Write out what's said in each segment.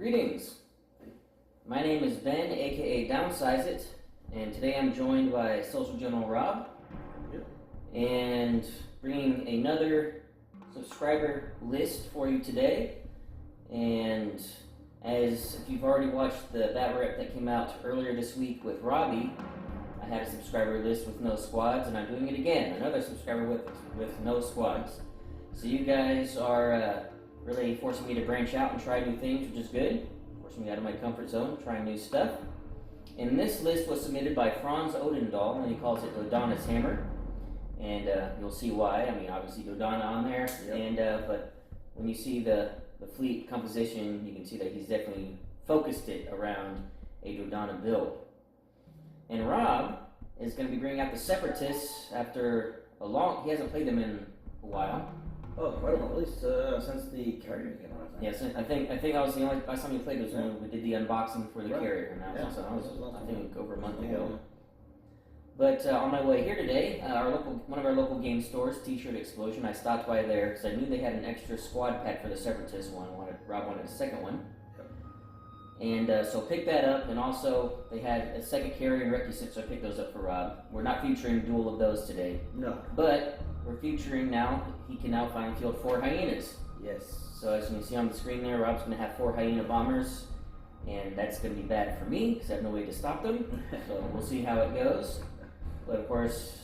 Greetings. My name is Ben, aka Downsize It, and today I'm joined by Social General Rob, and bringing another subscriber list for you today. And as if you've already watched the Batrep that came out earlier this week with Robbie, I had a subscriber list with no squads, and I'm doing it again. Another subscriber with no squads. So you guys are really forcing me to branch out and try new things, which is good. Forcing me out of my comfort zone, trying new stuff. And this list was submitted by Frans Odendaal, and he calls it Dodonna's Hammer. And you'll see why. I mean, obviously Dodonna on there, and but when you see the fleet composition, you can see that he's definitely focused it around a Dodonna build. And Rob is going to be bringing out the Separatists after he hasn't played them in a while. Oh, quite a while, at least since the carrier came out. Yes, I think I was the only last time we played was when we did the unboxing for the carrier, and that was I think over a month ago. But on my way here today, one of our local game stores, T-Shirt Explosion, I stopped by there because I knew they had an extra squad pack for the Separatist one. Rob wanted a second one. And so picked that up, and also they had a second carrier and Recusant, so I picked those up for Rob. We're not featuring dual of those today. No. But we're featuring now, he can now find field 4 Hyenas. Yes. So as you can see on the screen there, Rob's going to have 4 Hyena bombers, and that's going to be bad for me because I have no way to stop them. So we'll see how it goes. But of course,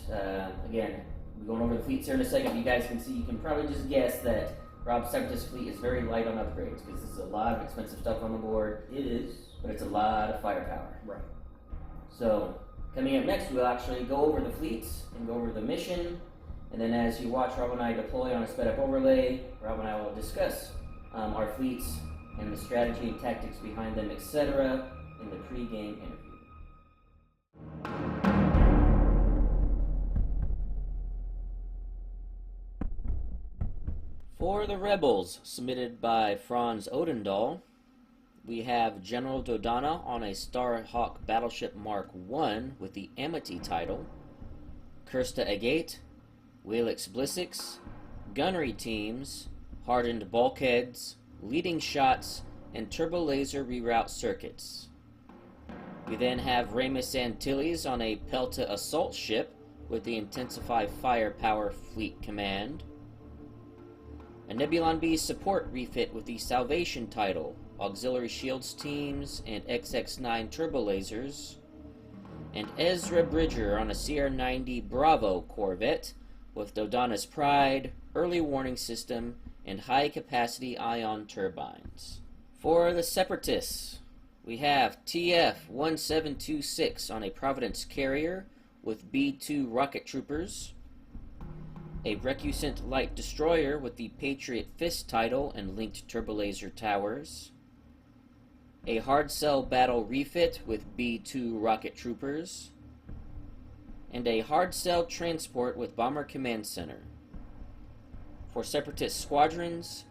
again, we're going over the fleets here in a second. You guys can see, you can probably just guess that Rob's Separatist fleet is very light on upgrades because there's a lot of expensive stuff on the board. It is. But it's a lot of firepower. Right. So, coming up next, we'll actually go over the fleets and go over the mission. And then as you watch Rob and I deploy on a sped-up overlay, Rob and I will discuss our fleets and the strategy and tactics behind them, etc. in the pre-game interview. For the Rebels, submitted by Frans Odendaal, we have General Dodonna on a Starhawk Battleship Mark I with the Amity title, Kirsta Agate, Whalix Blissix, gunnery teams, hardened bulkheads, leading shots, and turbo laser reroute circuits. We then have Ramus Antilles on a Pelta assault ship with the Intensify Firepower Fleet Command, a Nebulon B support refit with the Salvation title, auxiliary shields teams, and XX-9 turbo lasers, and Ezra Bridger on a CR-90 Bravo Corvette with Dodonna's Pride, early warning system, and high-capacity ion turbines. For the Separatists, we have TF-1726 on a Providence carrier with B-2 rocket troopers, a Recusant light destroyer with the Patriot Fist title and linked turbolaser towers, a hard cell battle refit with B-2 rocket troopers, and a hard cell transport with Bomber Command Center. For Separatist squadrons,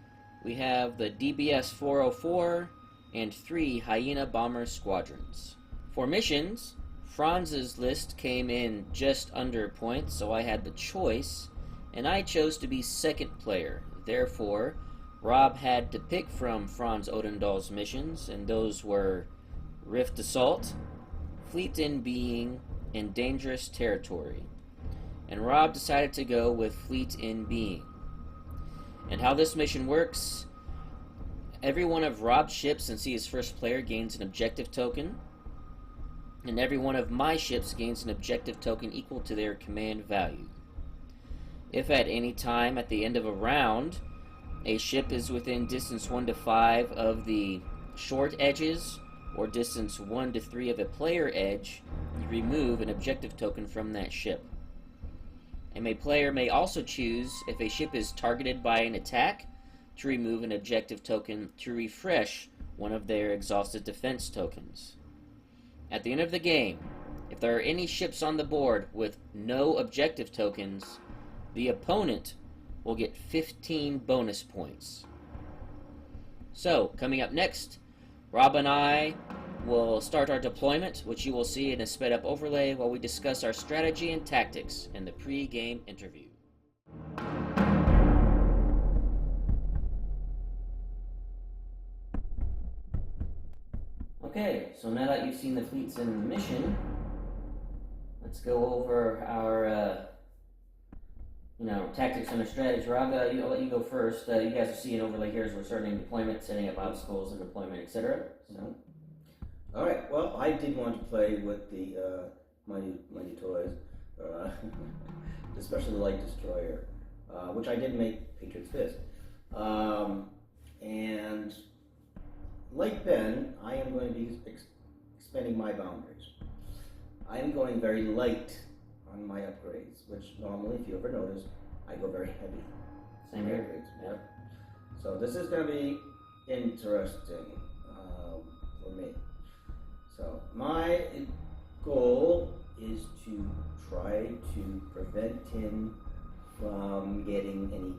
we have the DBS 404 and 3 Hyena bomber squadrons. For missions, Franz's list came in just under points, so I had the choice, and I chose to be second player. Therefore, Rob had to pick from Frans Odendaal's missions, and those were Rift Assault, Fleet in Being, and Dangerous Territory. And Rob decided to go with Fleet in Being. And how this mission works, every one of Rob's ships, since he is first player, gains an objective token, and every one of my ships gains an objective token equal to their command value. If at any time at the end of a round, a ship is within distance 1 to 5 of the short edges, or distance 1 to 3 of a player edge, you remove an objective token from that ship. And a player may also choose, if a ship is targeted by an attack, to remove an objective token to refresh one of their exhausted defense tokens. At the end of the game, if there are any ships on the board with no objective tokens, the opponent will get 15 bonus points. So, coming up next, Rob and I will start our deployment, which you will see in a sped-up overlay while we discuss our strategy and tactics in the pre-game interview. Okay, so now that you've seen the fleets in the mission, let's go over our, tactics and our strategy. Rob, I'll let you go first. You guys are seeing overlay here as we're starting deployment, setting up obstacles and deployment, etc. So, all right. Well, I did want to play with the mighty toys, especially the Light Destroyer, which I did make Patriot's Fist, and like Ben, I am going to be expanding my boundaries. I am going very light on my upgrades, which normally, if you ever notice, I go very heavy. Same here. Upgrades. Yep. So this is going to be interesting for me. So my goal is to try to prevent him from getting any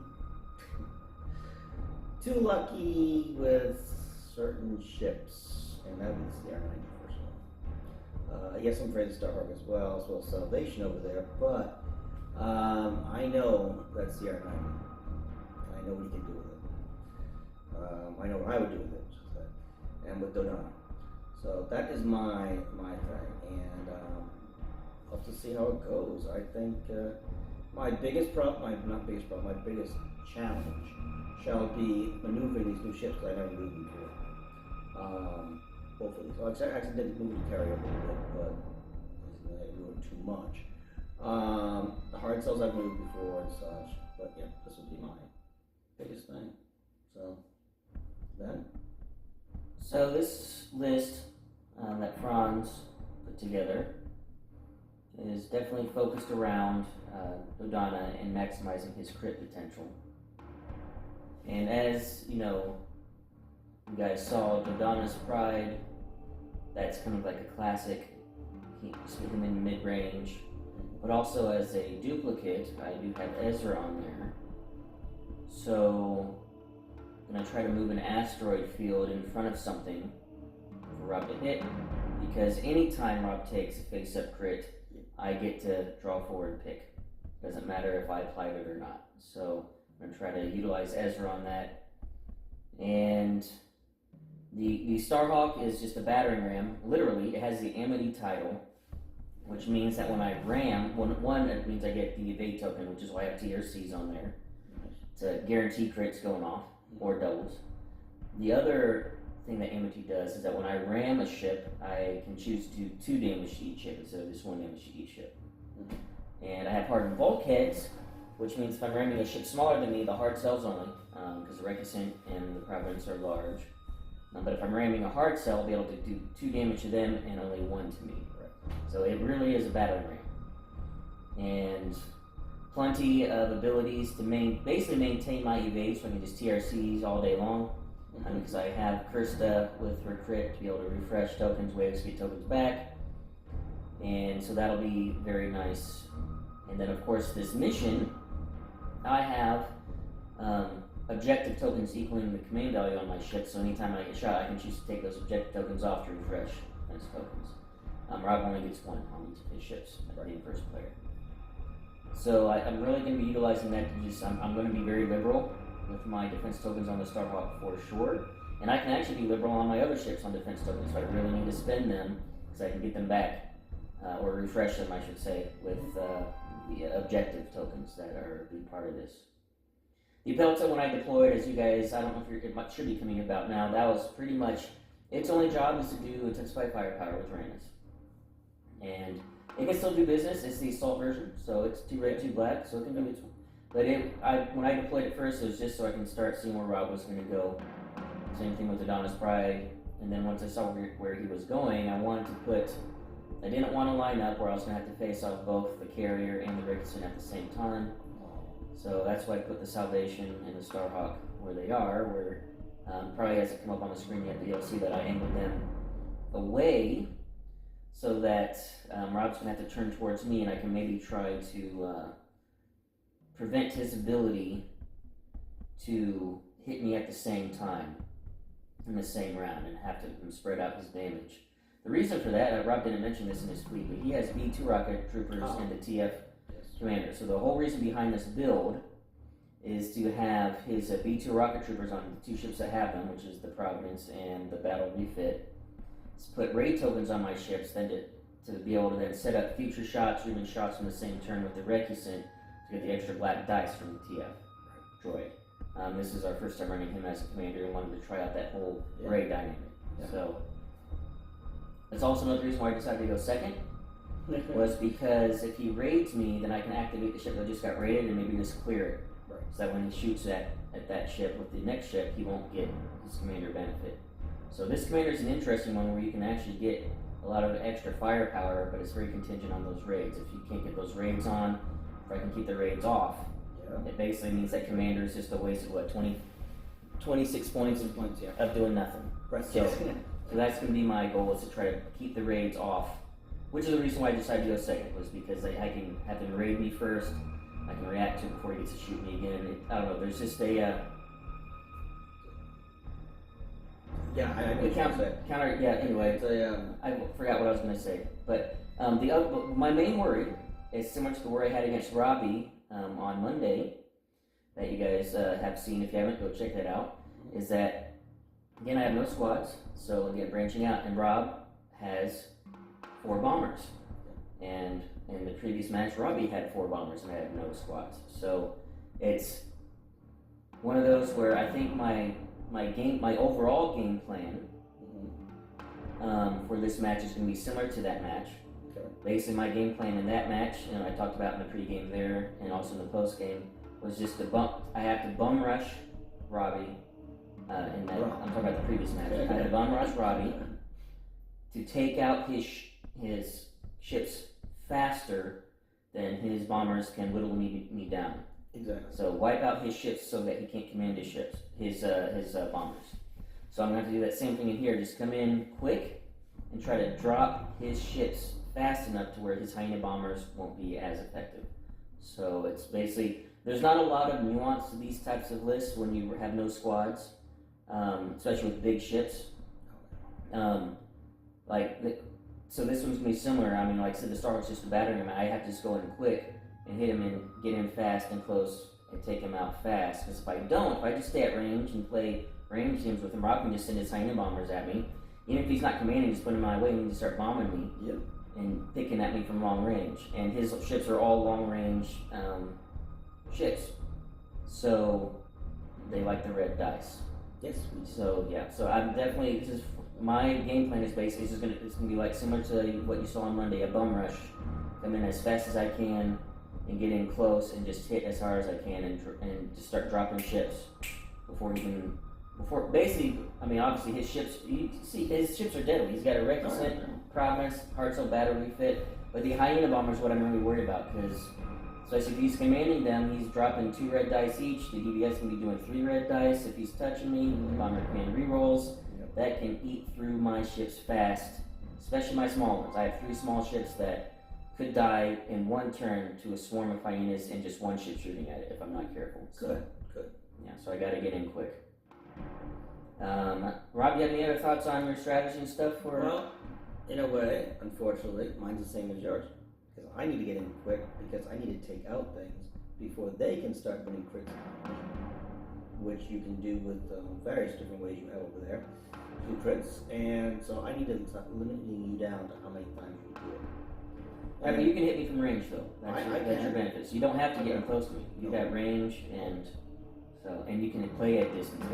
too lucky with certain ships, and that was the CR-90 first one. Yes, I'm afraid of Starhawk as well as Salvation over there, but I know that CR-90. I know what he can do with it. I know what I would do with it, and with Dodonna. So that is my thing, and I'll have to see how it goes. I think my biggest challenge shall be maneuvering these new ships that I never moved before. Both of these. Well, I accidentally moved the carrier a little bit, but I didn't move too much. The hard cells I've moved before and such, but yeah, this would be my biggest thing. So, Ben? So this list that Frans put together is definitely focused around Dodonna and maximizing his crit potential. And as you know, you guys saw Dodonna's Pride. That's kind of like a classic. Keeps him in mid-range. But also as a duplicate, I do have Ezra on there. So I'm going to try to move an asteroid field in front of something for Rob to hit. Because anytime Rob takes a face-up crit, I get to draw forward and pick. Doesn't matter if I applied it or not. So I'm going to try to utilize Ezra on that. And the Starhawk is just a battering ram. Literally, it has the Amity title, which means that when I ram, it means I get the evade token, which is why I have TRCs on there to guarantee crits going off or doubles. The other thing that Amity does is that when I ram a ship, I can choose to do 2 damage to each ship instead of just 1 damage to each ship. And I have hardened bulkheads, which means if I'm ramming a ship smaller than me, the hard cells only, because the Reticent and the Providence are large. But if I'm ramming a hard cell, I'll be able to do 2 damage to them and only 1 to me. So it really is a battering ram. And plenty of abilities to basically maintain my evade, so I can just TRCs all day long. Because I have Kirsta with her crit to be able to refresh tokens, waves, get tokens back. And so that'll be very nice. And then of course this mission, I have objective tokens equaling the command value on my ship, so anytime I get shot, I can choose to take those objective tokens off to refresh defense tokens. Rob only gets 1 on each of his ships at being first player. So I'm really going to be utilizing that to just, I'm going to be very liberal with my defense tokens on the Starhawk for sure. And I can actually be liberal on my other ships on defense tokens if I really need to spend them, because I can get them back, or refresh them, I should say, with the objective tokens that are a big part of this. The Pelta, when I deployed, as you guys, I don't know if it should be coming about now, that was pretty much, its only job is to do intensify firepower with Reynas. And it can still do business. It's the assault version, so it's 2 red, 2 black, so it can do its. But when I deployed it first, it was just so I can start seeing where Rob was going to go. Same thing with Dodonna's Pride. And then once I saw where he was going, I didn't want to line up where I was going to have to face off both the carrier and the Ricketson at the same time. So that's why I put the Salvation and the Starhawk where they are, where probably hasn't come up on the screen yet, but you'll see that I angled them away so that Rob's going to have to turn towards me, and I can maybe try to prevent his ability to hit me at the same time in the same round and have to spread out his damage. The reason for that, Rob didn't mention this in his fleet, but he has B2 rocket troopers and the TF commander. So the whole reason behind this build is to have his B2 rocket troopers on the 2 ships that have them, which is the Providence and the Battle Refit, put raid tokens on my ships, then to be able to then set up future shots or even shots from the same turn with the Recusant to get the extra black dice from the TF droid. This is our first time running him as a commander and wanted to try out that whole raid dynamic. Yeah. So that's also another reason why I decided to go second. Was because if he raids me, then I can activate the ship that just got raided and maybe just clear it. Right. So that when he shoots at that ship with the next ship, he won't get his commander benefit. So this commander is an interesting one where you can actually get a lot of extra firepower, but it's very contingent on those raids. If you can't get those raids on, if I can keep the raids off, it basically means that commander is just a waste of 26 points of doing nothing. Right. So that's going to be my goal, is to try to keep the raids off. Which is the reason why I decided to go second, was because I can have him raid me first, I can react to it before he gets to shoot me again. I don't know, there's just a... anyway, I forgot what I was going to say. But my main worry is similar to the worry I had against Robbie on Monday, that you guys have seen. If you haven't, go check that out. Is that, again, I have no squads, so again, branching out, and Rob has 4 bombers, and in the previous match, Robbie had 4 bombers, and I had no squads. So it's one of those where I think my overall game plan for this match is going to be similar to that match. Okay. Basically, my game plan in that match, I talked about in the pregame there, and also in the postgame, was just I have to bum rush Robbie. I'm talking about the previous match. I had to bum rush Robbie to take out his ships faster than his bombers can whittle me down. Exactly. So wipe out his ships so that he can't command his ships, his bombers. So I'm going to have to do that same thing in here. Just come in quick and try to drop his ships fast enough to where his Hyena bombers won't be as effective. So it's basically, there's not a lot of nuance to these types of lists when you have no squads, especially with big ships. So this one's going to be similar. I mean, like I said, the Star Wars just a battering him. I have to just go in quick and hit him and get in fast and close and take him out fast. Because if I just stay at range and play range games with him, Rob can just send his Hyena bombers at me. Even if he's not commanding, just put him in my way and he can start bombing me and picking at me from long range. And his ships are all long range ships. So they like the red dice. Yes. So yeah, so I'm definitely, my game plan is basically it's gonna be like similar to what you saw on Monday, a bum rush. Come in as fast as I can and get in close and just hit as hard as I can and just start dropping ships basically, I mean, obviously his ships, you see his ships are deadly. He's got a Recusant, Providence, Heart's battle refit, but the Hyena bomber is what I'm really worried about, because especially if he's commanding them, he's dropping 2 red dice each. The DBS can be doing 3 red dice. If he's touching me, bomber command rerolls. That can eat through my ships fast, especially my small ones. I have 3 small ships that could die in one turn to a swarm of hyenas and just one ship shooting at it if I'm not careful. So, good. Yeah, so I got to get in quick. Rob, you have any other thoughts on your strategy and stuff? Well, in a way, unfortunately, mine's the same as yours. Because I need to get in quick, because I need to take out things before they can start winning crits, which you can do with various different ways you have over there. 2 crits, and so I need to start limiting you down to how many times you do it. Yeah, but you can hit me from range, though. That's your benefit. So you don't have to get in close to me. You got range, and you can play at distance.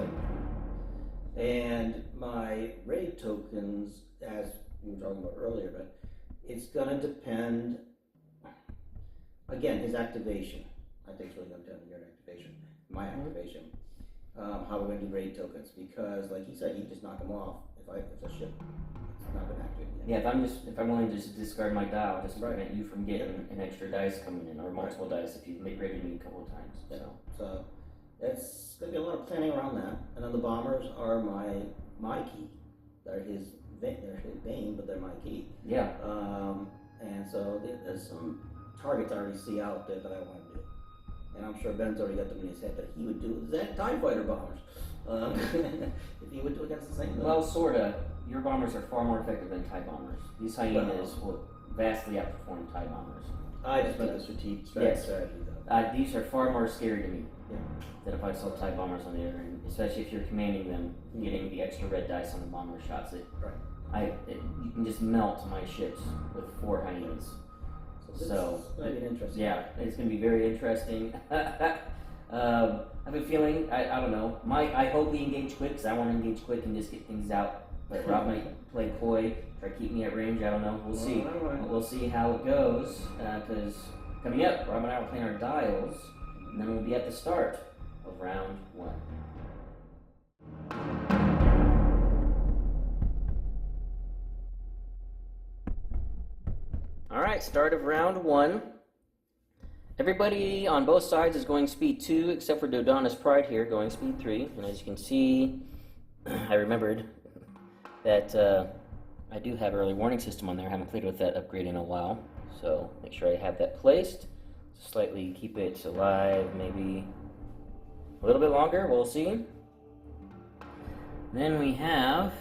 And my raid tokens, as we were talking about earlier, but it's going to depend, again, his activation. I think it's really going to depend on your activation, my activation. How we're going to do raid tokens, because like he said, you just knock them off if a ship is not been activated yet. Yeah, if I'm willing to just discard my dial, just to prevent you from getting an extra dice coming in, or multiple dice if you've raided me a couple of times. So it's going to be a lot of planning around that. And then the bombers are my key. They're his bane, but they're my key. Yeah. And so there's some targets I already see out there that I want to do. And I'm sure Ben's already got them in his head that he would do exact TIE fighter bombers. If he would do against the same thing. Well, sorta. Your bombers are far more effective than TIE bombers. These Hyenas will vastly outperform TIE bombers. I just meant the strategy, though. These are far more scary to me than if I saw TIE bombers on the other end, especially if you're commanding them, getting the extra red dice on the bomber shots. you can just melt my ships with 4 hyenas. So this might be interesting. Yeah, it's going to be very interesting. I have a feeling, I don't know, I hope we engage quick, because I want to engage quick and just get things out. But Rob might play coy, try to keep me at range, I don't know, we'll see. We'll see how it goes, because coming up, Rob and I are playing our dials, and then we'll be at the start of round 1. Alright, start of round 1. Everybody on both sides is going speed 2, except for Dodonna's Pride here, going speed 3. And as you can see, I remembered that I do have early warning system on there. I haven't played with that upgrade in a while. So make sure I have that placed. Slightly keep it alive, maybe a little bit longer, we'll see. Then we have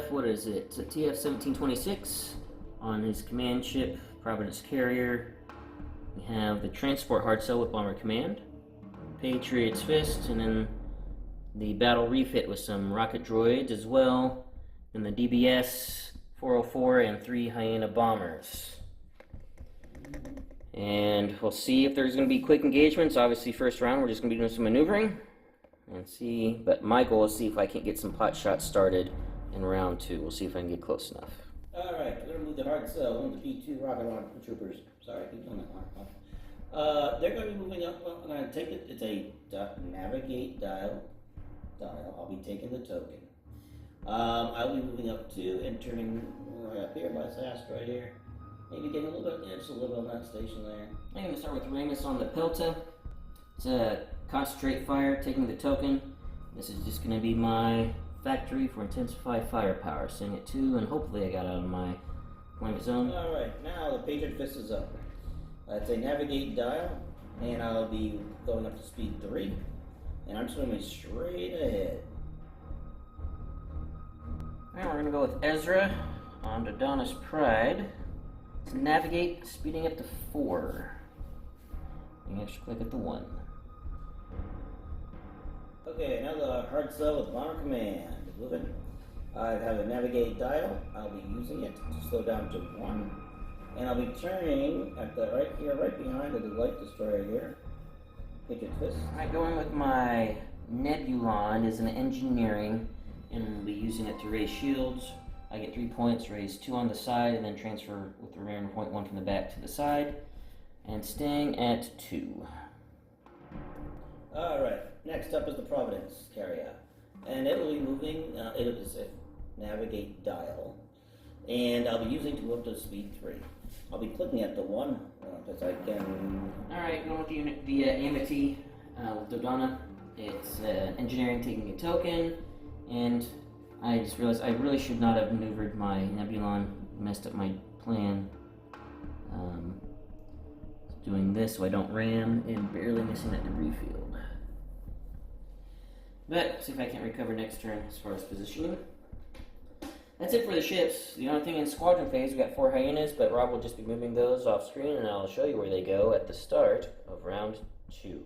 what is it? It's a TF-1726 on his command ship, Providence Carrier. We have the Transport Hard Cell with Bomber Command, Patriot's Fist, and then the Battle Refit with some rocket droids as well, and the DBS 404 and 3 Hyena bombers. And we'll see if there's going to be quick engagements. Obviously, first round we're just going to be doing some maneuvering and see. But my goal is to see if I can't get some pot shots started in round 2. We'll see if I can get close enough. Alright, we're going to move the hard cell, one of the P2 rocket launcher troopers. Sorry, I keep doing that one. They're going to be moving up. I'm going to take it. It's a navigate dial. I'll be taking the token. I'll be moving up to and turning right up here by this asteroid here. Maybe getting a little bit, just a little bit on that station there. I'm going to start with Ramus on the Pelta. It's a concentrate fire, taking the token. This is just going to be my factory for intensified firepower. Setting it 2, and hopefully I got out of my deployment zone. Alright, now the Patriot Fist is up. It's a navigate dial, and I'll be going up to speed 3. And I'm swimming straight ahead. Alright, we're going to go with Ezra on Dodonna's Pride. Let's navigate, speeding up to 4. You can extra click at the 1. Okay, now the hard cell with Bomber Command. Moving. I have a navigate dial. I'll be using it to slow down to 1. And I'll be turning at the right here, right behind the light destroyer here. Patriot Fist. Alright, going with my Nebulon is an engineering, and we'll be using it to raise shields. I get 3 points, raise 2 on the side, and then transfer with the remaining point 1 from the back to the side. And staying at 2. Alright, next up is the Providence Carrier. And it'll be moving, it is a navigate dial. And I'll be using to go up to speed 3. I'll be clicking at the 1 because I can. Alright, going with the Amity with Dodonna. It's engineering, taking a token, and I just realized I really should not have maneuvered my Nebulon, messed up my plan. Doing this so I don't ram and barely missing that debris field. But see if I can't recover next turn as far as positioning. That's it for the ships. The only thing in squadron phase, we got 4 Hyenas, but Rob will just be moving those off screen, and I'll show you where they go at the start of round 2.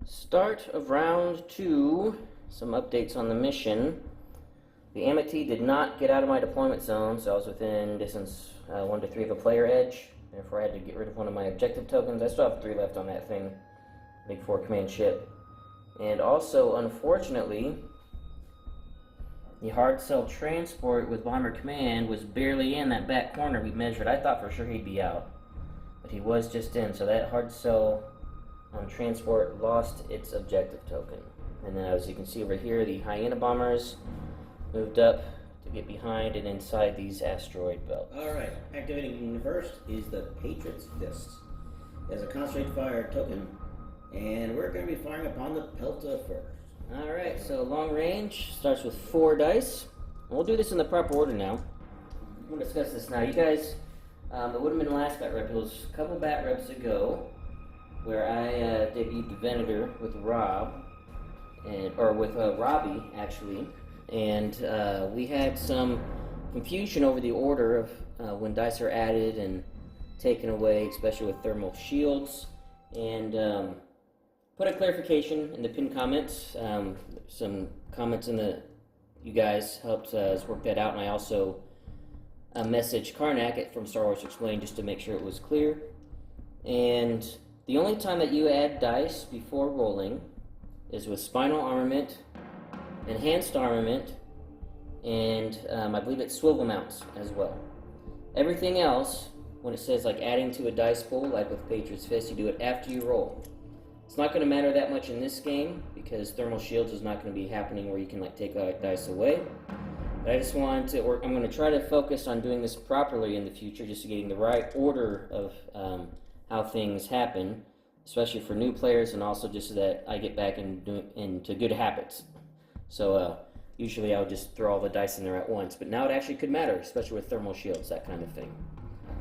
Start of round 2. Some updates on the mission. The Amity did not get out of my deployment zone, so I was within distance 1 to 3 of a player edge. Therefore, I had to get rid of one of my objective tokens. I still have 3 left on that thing. Big 4 command ship. And also, unfortunately, the hard cell transport with Bomber Command was barely in that back corner we measured. I thought for sure he'd be out, but he was just in. So that hard cell transport lost its objective token. And then, as you can see over here, the Hyena bombers moved up to get behind and inside these asteroid belts. Alright, activating first is the Patriot's Fist. It has a concentrate fire token, and we're going to be firing upon the Pelta first. Alright, so long range starts with 4 dice. We'll do this in the proper order now. We'll discuss this now. You guys, it would have been last bat rep. It was a couple bat reps ago where I debuted the Venator with Rob, or with Robbie, actually. And we had some confusion over the order of when dice are added and taken away, especially with thermal shields. and put a clarification in the pinned comments. Some comments in the you guys helped us work that out, and I also messaged Karnak from Star Wars Explained just to make sure it was clear. And the only time that you add dice before rolling is with Spinal Armament, Enhanced Armament, and I believe it's Swivel Mounts as well. Everything else, when it says like adding to a dice pool, like with Patriot's Fist, you do it after you roll. It's not going to matter that much in this game because Thermal Shields is not going to be happening where you can like take dice away. But I just wanted to, or I'm going to try to focus on doing this properly in the future, just getting the right order of how things happen, especially for new players, and also just so that I get back into good habits. So usually I would just throw all the dice in there at once, but now it actually could matter, especially with Thermal Shields, that kind of thing.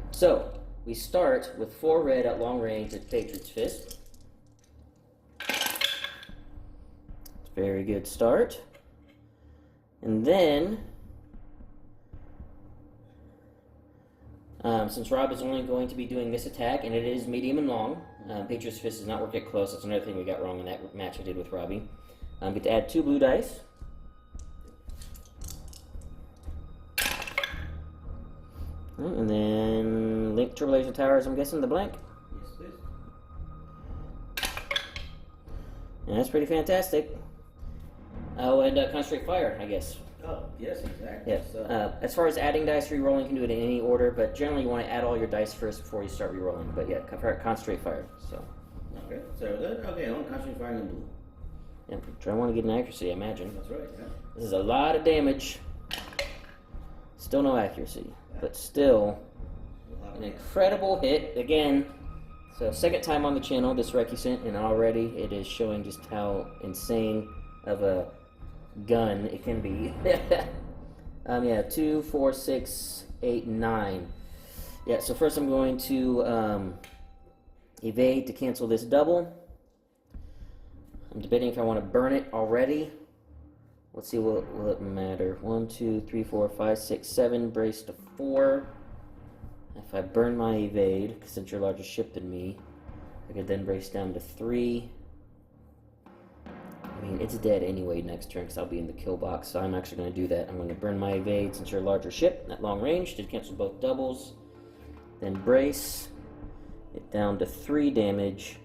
So we start with 4 red at long range at Patriot's Fist. Very good start. And then, since Rob is only going to be doing this attack, and it is medium and long, Patriot's Fist does not work at close. That's another thing we got wrong in that match I did with Robbie. Get to add 2 blue dice. And then Link Turbo Laser Towers, I'm guessing, the blank? Yes, please. And that's pretty fantastic. Oh, and Concentrate Fire, I guess. Oh, yes, exactly. Yeah. So, as far as adding dice, re-rolling, you can do it in any order, but generally you want to add all your dice first before you start re-rolling. But yeah, Concentrate Fire. So. okay, so good. Okay, I want Concentrate Fire in blue. Yeah, try want to get an accuracy, I imagine. That's right, yeah. This is a lot of damage. Still no accuracy, but still an incredible hit. Again, so second time on the channel, this Recusant, and already it is showing just how insane of a gun it can be. Yeah, 2, 4, 6, 8, 9. Yeah, so first I'm going to evade to cancel this double. I'm debating if I want to burn it already. Let's see, will it matter? 1, 2, 3, 4, 5, 6, 7, brace to 4. If I burn my evade, since you're a larger ship than me, I could then brace down to 3. I mean, it's dead anyway next turn because I'll be in the kill box, so I'm actually going to do that. I'm going to burn my evade since you're a larger ship at long range to cancel both doubles. Then brace it down to 3 damage,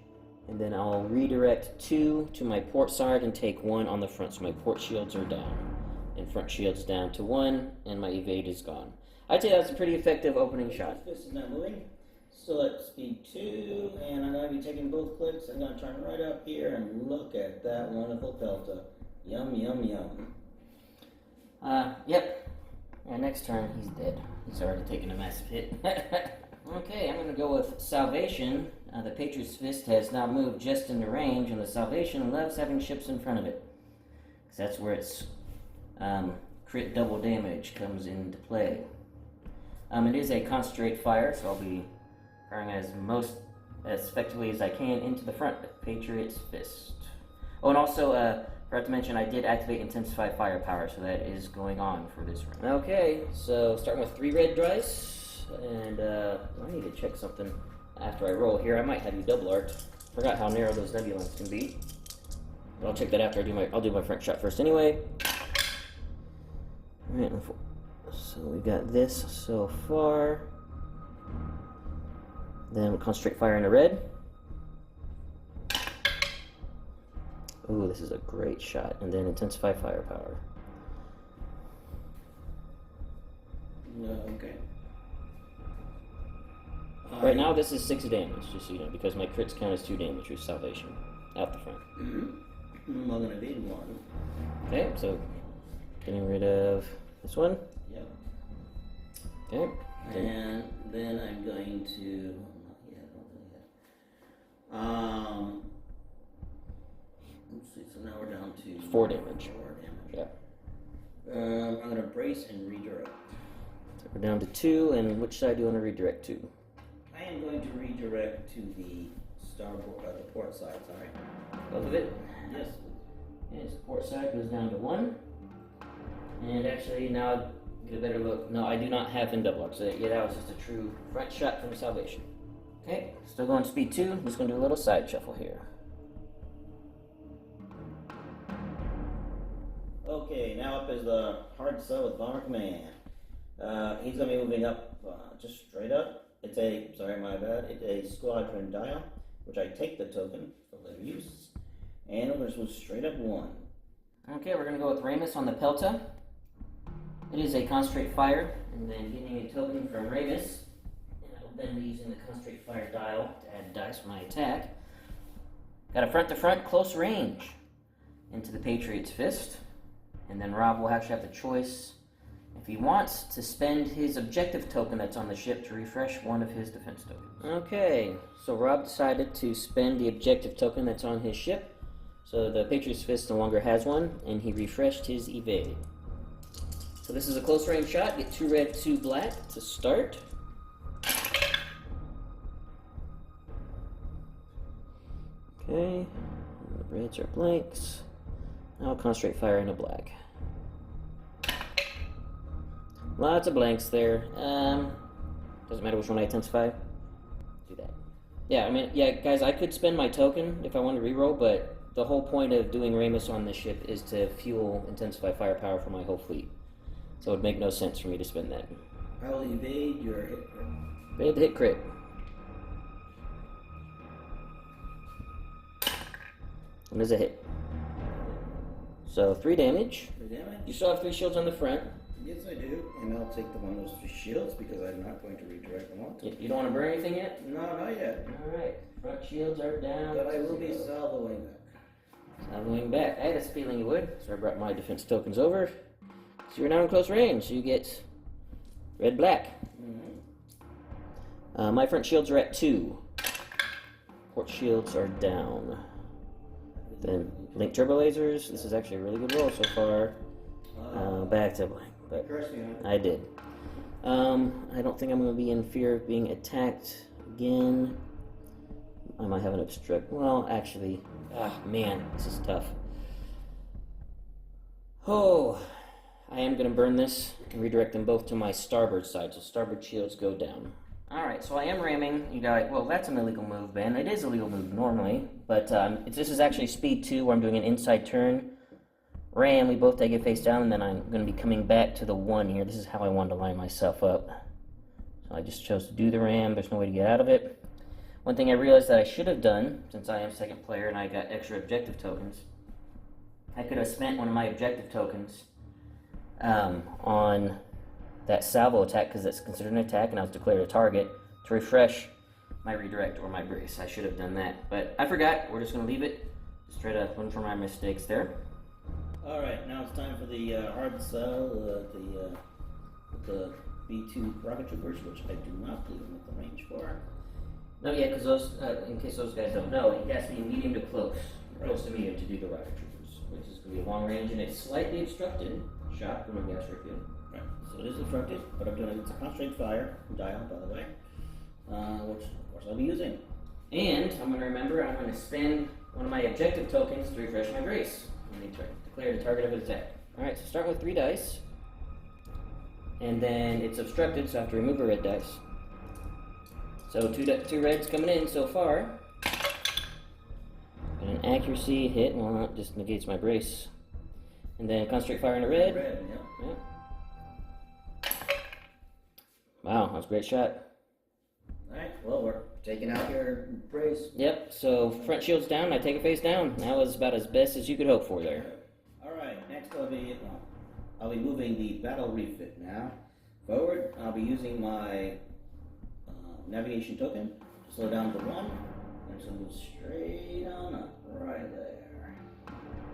and then I'll redirect 2 to my port side and take 1 on the front, so my port shields are down. And front shields down to 1, and my evade is gone. I'd say that's a pretty effective opening shot. This is not moving. Still at speed 2, and I'm going to be taking both clicks. I'm going to turn right up here and look at that wonderful pelta. Yum, yum, yum. Yep. Yeah, next turn, he's dead. He's already taken a massive hit. Okay, I'm going to go with Salvation. The Patriot's Fist has now moved just into range, and the Salvation loves having ships in front of it. Because that's where its crit double damage comes into play. It is a Concentrate Fire, so I'll be firing as effectively as I can into the front with Patriot's Fist. Oh, and also, forgot to mention, I did activate Intensified Firepower, so that is going on for this round. Okay, so starting with 3 red dice, and I need to check something after I roll here. I might have you double arced. Forgot how narrow those nebulons can be. But I'll check that after I'll do my front shot first anyway. Alright, so we got this so far. Then we'll Concentrate Fire into red. Ooh, this is a great shot. And then Intensify Firepower. Okay. Right now, this is 6 damage, just so you know, because my crits count as 2 damage with Salvation out the front. I'm going to need 1. Okay, so getting rid of this one. Yep. Okay. And then I'm going to. Let's see. So now we're down to 4 damage. 4 damage. Yeah. I'm going to brace and redirect. So we're down to 2, and which side do you want to redirect to? I am going to redirect to the starboard, the port side. Sorry. Both of it? Yes. Yes, port side goes down to 1. And actually, now get a better look. No, I do not have him double arc. So yeah, that was just a true front shot from Salvation. Okay, still going speed 2. I'm just going to do a little side shuffle here. Okay, now up is the hard cell with Bomber Command. He's going to be moving up just straight up. It's a, sorry, my bad, it's a squadron dial, which I take the token for later use. And we're going to move straight up 1. Okay, we're going to go with Ramus on the Pelta. It is a concentrate fire, and then getting a token from Ramus. And I will then be using the concentrate fire dial to add dice for my attack. Got a front-to-front close range into the Patriot's Fist. And then Rob will actually have the choice, if he wants, to spend his objective token that's on the ship to refresh one of his defense tokens. Okay, so Rob decided to spend the objective token that's on his ship. So the Patriot's Fist no longer has one, and he refreshed his evade. So this is a close range shot. Get 2 red, 2 black to start. Okay, the reds are blanks. Now I'll concentrate fire into black. Lots of blanks there. Doesn't matter which one I intensify. Do that. Yeah, I mean, yeah, guys, I could spend my token if I wanted to reroll, but the whole point of doing Ramus on this ship is to fuel intensify firepower for my whole fleet. So it would make no sense for me to spend that. I will evade your hit crit. Evade the hit crit. And there's a hit. So 3 damage. 3 damage? You still have 3 shields on the front. Yes, I do. And I'll take the one of those 3 shields because I'm not going to redirect them on. You don't want to burn anything yet? No, not yet. Alright. Front shields are down. But I will be salvoing that. Salvoing back. I had a feeling you would. So I brought my defense tokens over. So you're now in close range. So you get red, black. Mm-hmm. My front shields are at 2. Port shields are down. Then blink turbo lasers. This is actually a really good roll so far. Back to blank. But I did. I don't think I'm going to be in fear of being attacked again. I might have an obstruct. Well, actually, man, this is tough. Oh, I am going to burn this and redirect them both to my starboard side, so starboard shields go down. Alright, so I am ramming. You got, well, that's an illegal move, Ben. It is a legal move normally, but this is actually speed 2 where I'm doing an inside turn. Ram, we both take it face down, and then I'm going to be coming back to the 1 here. This is how I wanted to line myself up. So I just chose to do the ram. There's no way to get out of it. One thing I realized that I should have done, since I am second player and I got extra objective tokens, I could have spent one of my objective tokens on that salvo attack, because it's considered an attack and I was declared a target, to refresh my redirect or my brace. I should have done that, but I forgot. We're just going to leave it. Just try to learn from my mistakes there. Alright, now it's time for the hard cell, the B2 rocket troopers, which I do not believe I'm at the range for. No, yeah, because those, in case those guys don't know, it has to be medium to close, close to medium to do the rocket troopers, which is going to be a long range, and it's slightly obstructed shot from a gas field. Right, so it is obstructed, but I'm doing it's a concentrated fire dial, by the way, which of course I'll be using. And I'm going to remember I'm going to spend one of my objective tokens to refresh my brace. Declare the target of an attack. Alright, so start with 3 dice. And then it's obstructed, so I have to remove a red dice. So 2 reds coming in so far. And an accuracy hit, well, that just negates my brace. And then concentrate fire in a red. Red, yeah. Wow, that was a great shot. Alright, well, we're taking out your brace. Yep, so front shield's down, I take it face down. That was about as best as you could hope for there. Alright, next I'll be moving the battle refit now. Forward, I'll be using my navigation token to slow down to 1. And so move straight on up, right there.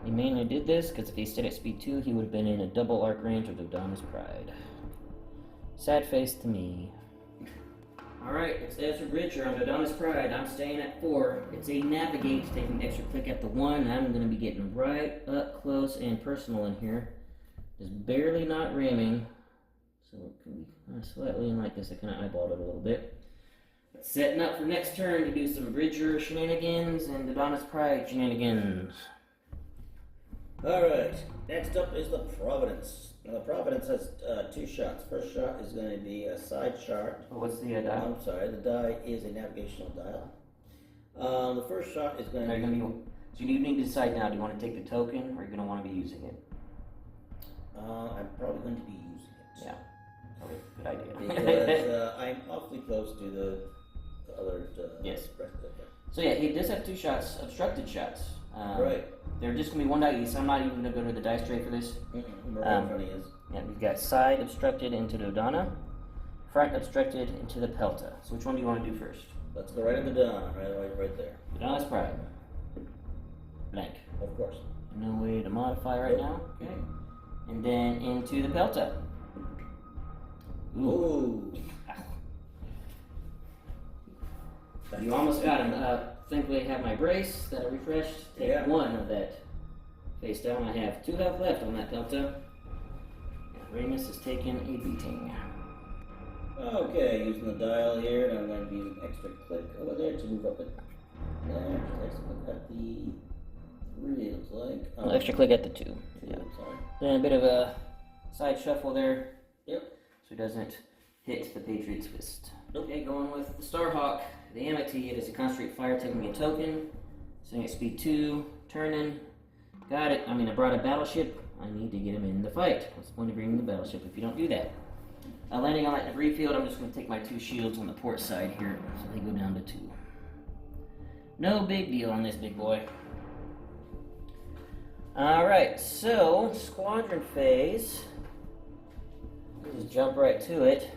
He mainly did this because if he stayed at speed 2, he would have been in a double arc range of Dodonna's Pride. Sad face to me. Alright, it's Ezra Bridger on Dodonna's Pride. I'm staying at 4. It's a navigate, taking an extra click at the 1. I'm going to be getting right up close and personal in here. Just barely not ramming. So it can be kind of slightly in like this. I kind of eyeballed it a little bit. But setting up for next turn to do some Bridger shenanigans and Dodonna's Pride shenanigans. Alright, next up is the Providence. Now, the Providence has 2 shots. First shot is going to be a side shot. What's the die? I'm sorry, the die is a navigational dial. The first shot is going to be... So you need to decide now, do you want to take the token, or are you going to want to be using it? I'm probably going to be using it. Yeah. Okay, good idea. Because I'm awfully close to the other... Yes. Rest of it. So yeah, he does have 2 shots, obstructed shots. Right. They're just going to be 1 die each, so I'm not even going to go to the dice tray for this. Funny is. Yeah, we've got side obstructed into Dodonna, front obstructed into the Pelta. So which one do you want to do first? Let's go right into Dodonna, right there. Dodonna's Pride. Blank. Of course. No way to modify right now. Okay. And then into the Pelta. Ooh. You almost got him. Thankfully I have my brace that I refreshed. Take 1 of that face down. I have 2 health left on that Pelta. Ramus has taken a beating. Okay, using the dial here, and I'm going to be using extra click over there to move up it. There, just extra click at the 3, it looks like. Well, extra click at the 2. Yeah. Sorry. Then a bit of a side shuffle there. Yep. So he doesn't hit the Patriot's fist. Okay, going with the Starhawk, the Amity. It is a concentrate fire, taking a token. Setting at speed 2, turning. Got it. I brought a battleship. I need to get him in the fight. What's the point of bringing the battleship if you don't do that? Landing on that debris field, I'm just going to take my 2 shields on the port side here, so they go down to 2. No big deal on this big boy. Alright, so, squadron phase. Just jump right to it.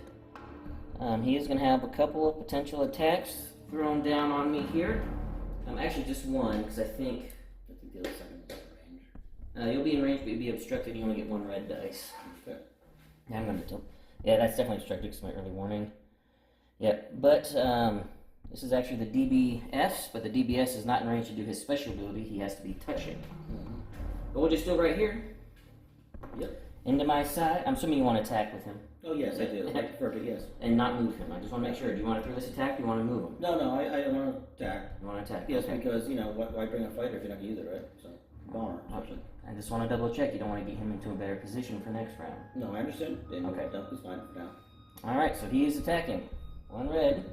He is going to have a couple of potential attacks thrown down on me here. Actually just 1, because I think the other second is in range. You'll be in range, but you'll be obstructed. You only get 1 red dice. Okay. Yeah, I'm going to tilt. Yeah, that's definitely obstructed because of my early warning. Yeah, but this is actually the DBS, but the DBS is not in range to do his special ability. He has to be touching. But we'll just do it right here. Yep. Into my side. I'm assuming you want to attack with him. Oh, yes, I do. Perfect, yes. And not move him. I just want to make sure. Do you want to throw this attack? Do you want to move him? No, I don't want to attack. You want to attack? Yes, okay. because, why bring a fighter if you're not going to use it, right? So, bomber. Okay. I just want to double check. You don't want to get him into a better position for next round. No, I understand. Okay. No, he's fine for now. Alright, so he is attacking. 1 red.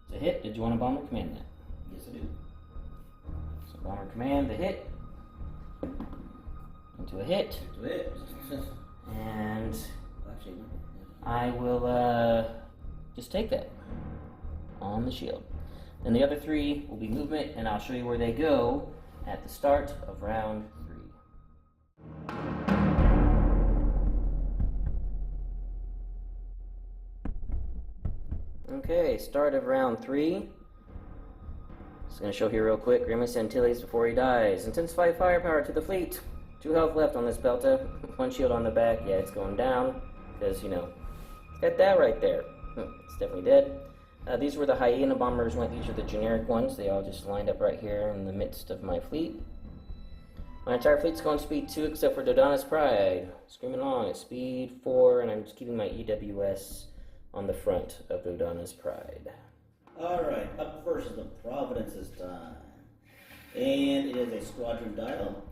It's a hit. Did you want to bomber command that? Yes, I do. So bomber command the hit. Into a hit. Into it. And Actually, no. I will just take that on the shield. Then the other 3 will be movement, and I'll show you where they go at the start of round 3. Okay, start of round 3. Just going to show here real quick. Grimace Antilles before he dies. Intensify firepower to the fleet. 2 health left on this Pelta. 1 shield on the back. Yeah, it's going down. Because, got that right there. It's definitely dead. These were the Hyena bombers. These are the generic ones. They all just lined up right here in the midst of my fleet. My entire fleet's going speed 2 except for Dodonna's Pride. Screaming along at speed 4, and I'm just keeping my EWS on the front of Dodonna's Pride. Alright, up first is the Providence's time. And it is a squadron dial.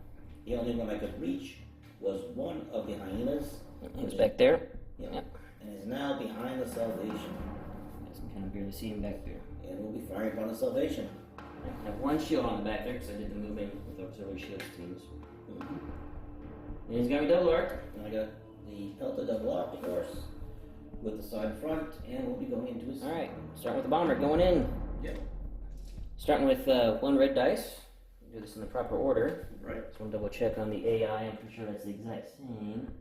The only one I could reach was 1 of the Hyenas. He was back there. Yeah. Yep. And is now behind the Salvation. Yes, I can barely see him back there. And we'll be firing upon the Salvation. I have 1 shield on the back there because I did the movement with auxiliary shields teams. And he's got me double arc. And I got the Pelta double arc, of course, with the side front, and we'll be going into his... Alright, starting with the bomber, going in. Yep. Starting with 1 red dice. Do this in the proper order. Right. Just want to double check on the AI. I'm pretty sure that's the exact same.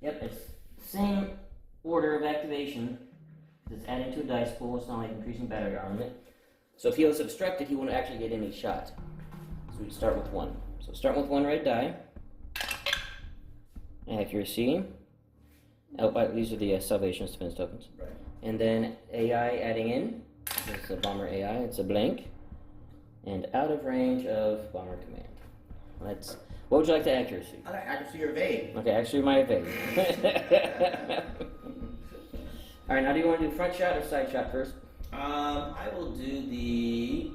Yep, it's same order of activation. It's adding to a dice pool. It's not like increasing battery armament. So if he was obstructed, he wouldn't actually get any shot. So we'd start with 1. So start with 1 red die. Accuracy. These are the Salvation defense tokens. Right. And then AI adding in. It's a bomber AI. It's a blank. And out of range of bomber command. Let's. What would you like to accuracy? I like accuracy or evade. Okay, actually my evade. Alright, now do you want to do front shot or side shot first? I will do the...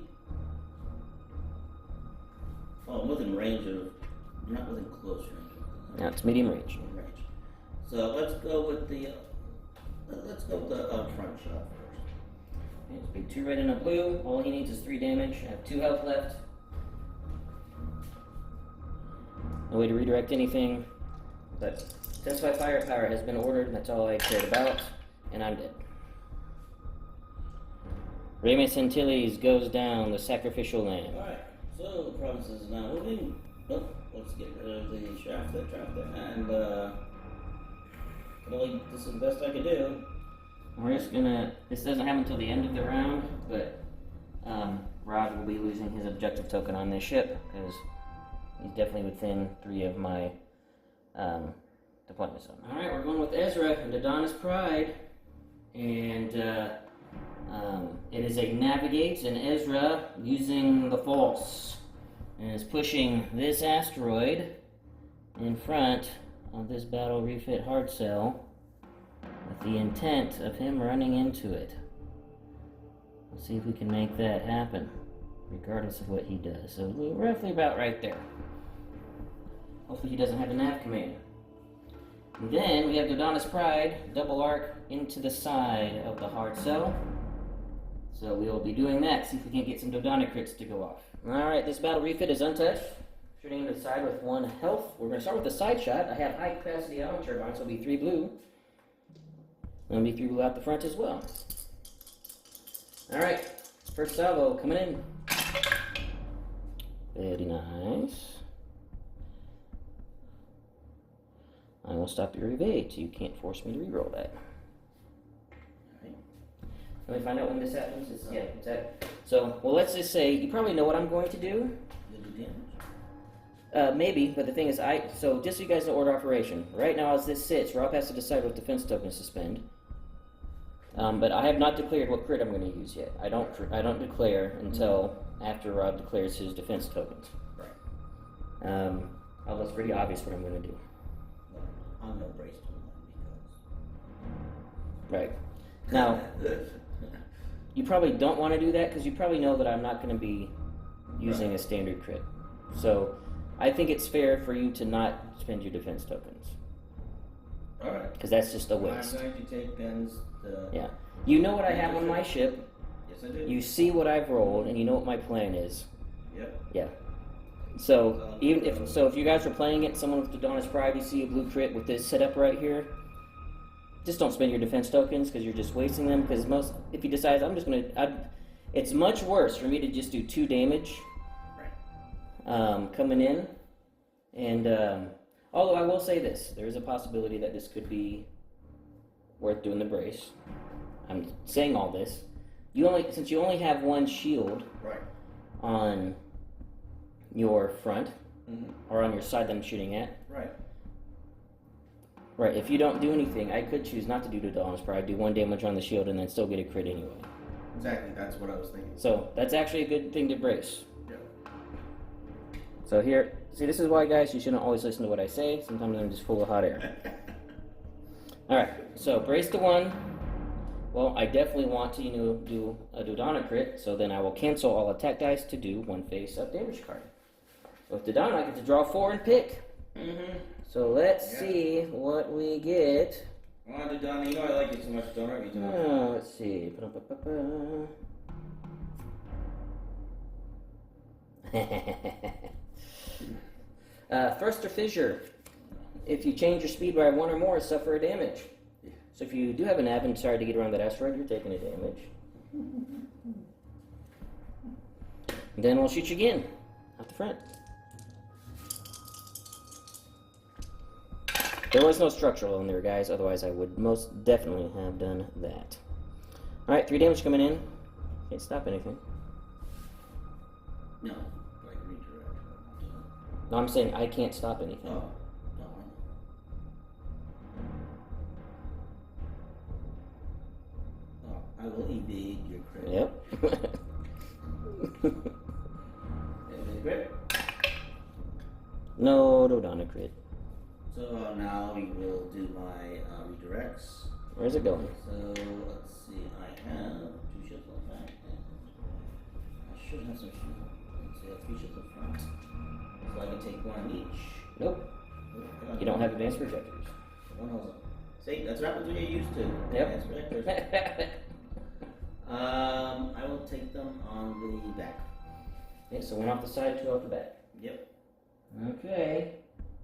Oh, I'm within range of... Not within close range. No, it's medium range. Range. So let's go with the front shot first. It's big 2 red and a blue. All he needs is 3 damage. I have 2 health left. No way to redirect anything. But Intensify Firepower has been ordered, and that's all I cared about. And I'm dead. Remus Antilles goes down the sacrificial lamb. Alright, so the province is now moving. Oh, let's get rid of the shaft there. And, this is the best I can do. We're just gonna, this doesn't happen until the end of the round, but Rod will be losing his objective token on this ship, because he's definitely within 3 of my deployment zone. Alright, we're going with Ezra and Dodonna's Pride, and it is a Navigate, and Ezra using the False, and is pushing this asteroid in front of this battle refit hard cell with the intent of him running into it. Let's see if we can make that happen, regardless of what he does. So we're roughly about right there. Hopefully he doesn't have a nav command. And then we have Dodonna's Pride, double arc into the side of the hard cell. So we will be doing that, see if we can get some Dodonna crits to go off. Alright, this battle refit is untouched. Shooting into the side with 1 health. We're going to start with the side shot. I have high capacity ion turbine, so it'll be 3 blue. There'll be 3 blue out the front as well. Alright, first salvo coming in. Very nice. I will stop your evade, so you can't force me to reroll that. Alright. Let me find out when this happens. It's at. So, well, let's just say, you probably know what I'm going to do. You'll do damage? Maybe, but the thing is, so just so you guys know order operation. Right now, as this sits, Rob has to decide what defense token to suspend. But I have not declared what crit I'm going to use yet. I don't declare until after Rob declares his defense tokens. Right. Although it's pretty obvious what I'm going to do. Well, I'm no brace to one Right. Now, you probably don't want to do that because you probably know that I'm not going to be using a standard crit. So, I think it's fair for you to not spend your defense tokens. Alright. Because that's just a waste. I'm going to take Ben's. Yeah. You know what I have on my ship. Yes, I do. You see what I've rolled, and you know what my plan is. Yep. Yeah. So if you guys are playing it, someone with Dodonna's Pride, you see a blue crit with this setup right here. Just don't spend your defense tokens because you're just wasting them. Because if he decides it's much worse for me to just do 2 damage. Coming in, and although I will say this, there is a possibility that this could be worth doing the brace. I'm saying all this. Since you only have 1 shield on your front, or on your side that I'm shooting at. Right, if you don't do anything, I could choose not to do Dodonna's Pride, do 1 damage on the shield, and then still get a crit anyway. Exactly, that's what I was thinking. So, that's actually a good thing to brace. So here, see, this is why, guys, you shouldn't always listen to what I say. Sometimes I'm just full of hot air. Alright, so brace to 1. Well, I definitely want to, do a Dodonna crit, so then I will cancel all attack dice to do 1 face-up damage card. So with Dodonna, I get to draw 4 and pick. So let's see what we get. Come on, Dodonna, you know I like you so much, don't hurt me too much. Let's see. Thruster Fissure. If you change your speed by 1 or more, suffer a damage. So if you do have an and decide to get around that asteroid, you're taking a damage. Then we'll shoot you again, out the front. There was no structural in there, guys, otherwise I would most definitely have done that. Alright, 3 damage coming in. Can't stop anything. No, like redirect. No, I'm saying I can't stop anything. Oh, no, I know. I will evade your crit. Yep. Evade crit. No Dodonna crit. So now we will do my redirects. Where's it going? So let's see, I have 2 ships on the back, and I should have some ships. Let's see, I have 3 ships up front. So I can take 1 each. Nope. You don't have advanced projectors. One also. See, that's what happens when you're used to. Yep. I will take them on the back. Okay, so one off the side, two off the back. Yep. Okay.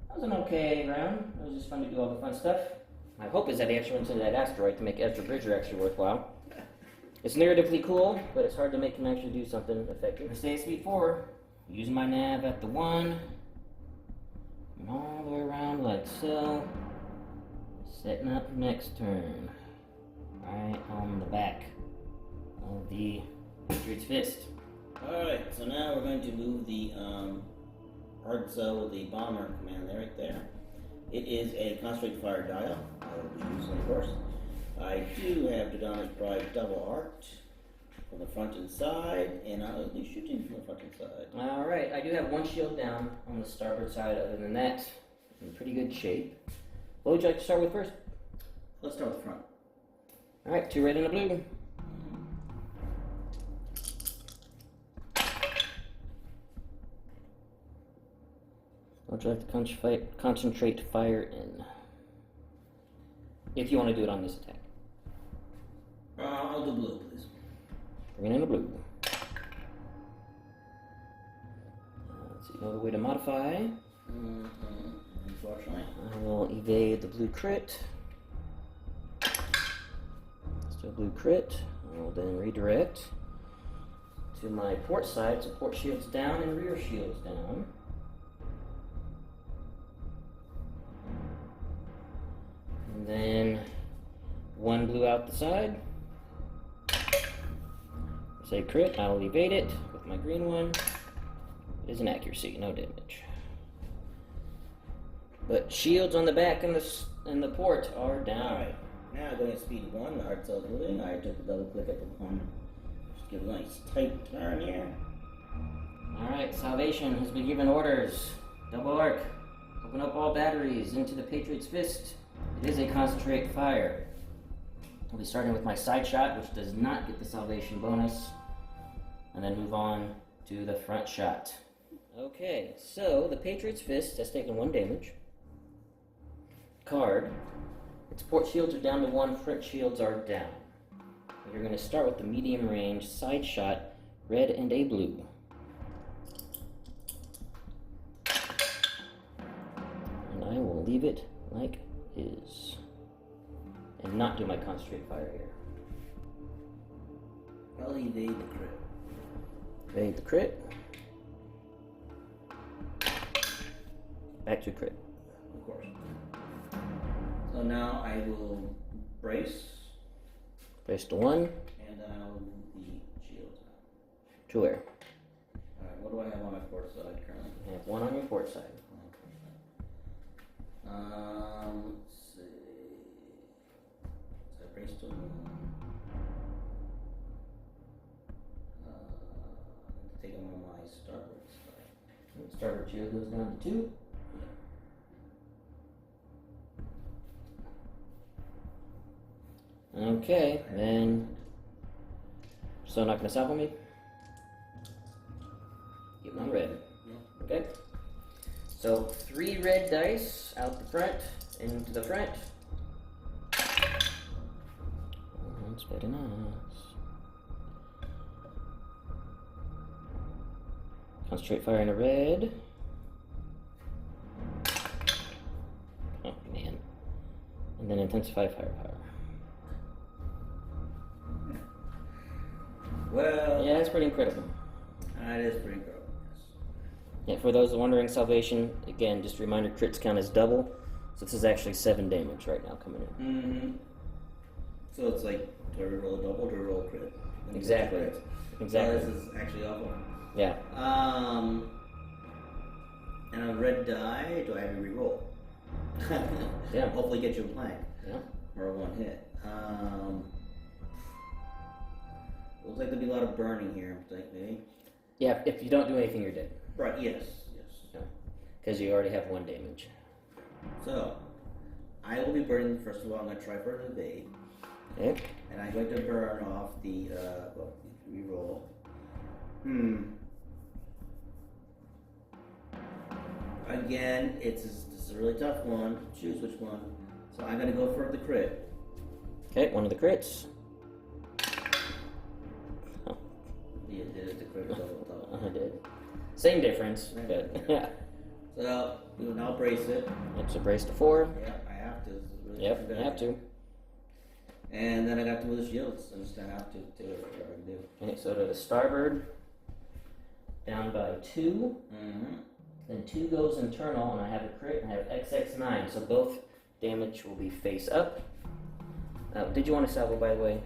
That was an okay round. It was just fun to do all the fun stuff. My hope is that I actually went into that asteroid to make Ezra Bridger actually worthwhile. It's narratively cool, but it's hard to make him actually do something effective. Stay at speed 4. Using my nav at the 1. And all the way around like so. Setting up next turn. Right on the back of the Patriot's Fist. Alright, so now we're going to move the hard cell with the bomber command there, right there. It is a concentrate fire dial. I will be using, of course. I do have Dodonna's Pride double arced from the front and side, and I'll be shooting from the front and side. Alright, I do have one shield down on the starboard side. Other than that, I'm in pretty good shape. What would you like to start with first? Let's start with the front. Alright, 2 red and a blue. Would you like to concentrate fire in? If you want to do it on this attack. I'll do blue, please. Bring in the blue. Let's see, another way to modify. Unfortunately. I will evade the blue crit. Still blue crit. I will then redirect to my port side, so port shields down and rear shields down. And then 1 blue out the side. Say crit, I will evade it with my green one. It is an accuracy, no damage. But shields on the back and the port are down. Alright, now going at speed 1, the hard cell's moving. I took a double click at the one. Just give a nice tight turn here. Alright, Salvation has been given orders. Double arc. Open up all batteries into the Patriot's Fist. It is a concentrate fire. I'll be starting with my side shot, which does not get the Salvation bonus. And then move on to the front shot. Okay, so the Patriot's Fist has taken 1 damage. Card. Its port shields are down to 1, front shields are down. You're going to start with the medium range side shot, red and a blue. And I will leave it like is. And not do my concentrate fire here. I'll evade the crit. Evade the crit. Back to crit. Of course. So now I will brace. Brace to 1. And then I'll move the shields. To where? Alright, what do I have on my port side currently? I have 1 on your port side. Let's see. So I brace to 1. Take them on my starboard side. Starboard shield goes down to 2. Okay, then. Still not going to sample me? Get 1 red. Yeah. Okay. So 3 red dice out the front, into the front. Oh, that's very nice. Concentrate fire in a red. Oh man. And then intensify firepower. Well, Yeah, that's pretty incredible. that is pretty incredible. Yeah, for those wondering, Salvation, again, just a reminder, crits count as double. So this is actually 7 damage right now coming in. Mm-hmm. So it's like, do I reroll a double, do I roll a crit? Exactly. Exactly. So this is actually awful. Yeah. And a red die, do I have to reroll? Yeah. Hopefully get you a plank. Yeah. Or a 1 hit. Looks like there'll be a lot of burning here, I think, maybe. Yeah, if you don't do anything, you're dead. Right, yes. Because you already have 1 damage. So, I will be burning, first of all, I'm going to try for an evade. Okay. And I'm going to burn off the, reroll. Again, this is a really tough one. Choose which one. So I'm gonna go for the crit. Okay, one of the crits. Oh. You did the crit double. I did. Same difference, but yeah. So we will now brace it. It's a brace to 4. Yep, I have to. This is really Yep, you have to. And then I got to move the shields. I'm just gonna have to do whatever I can do. Okay, so to the starboard, down by 2. Mm-hmm. Then 2 goes internal, and I have a crit, and I have XX9, so both damage will be face up. Did you want to salvo, by the way?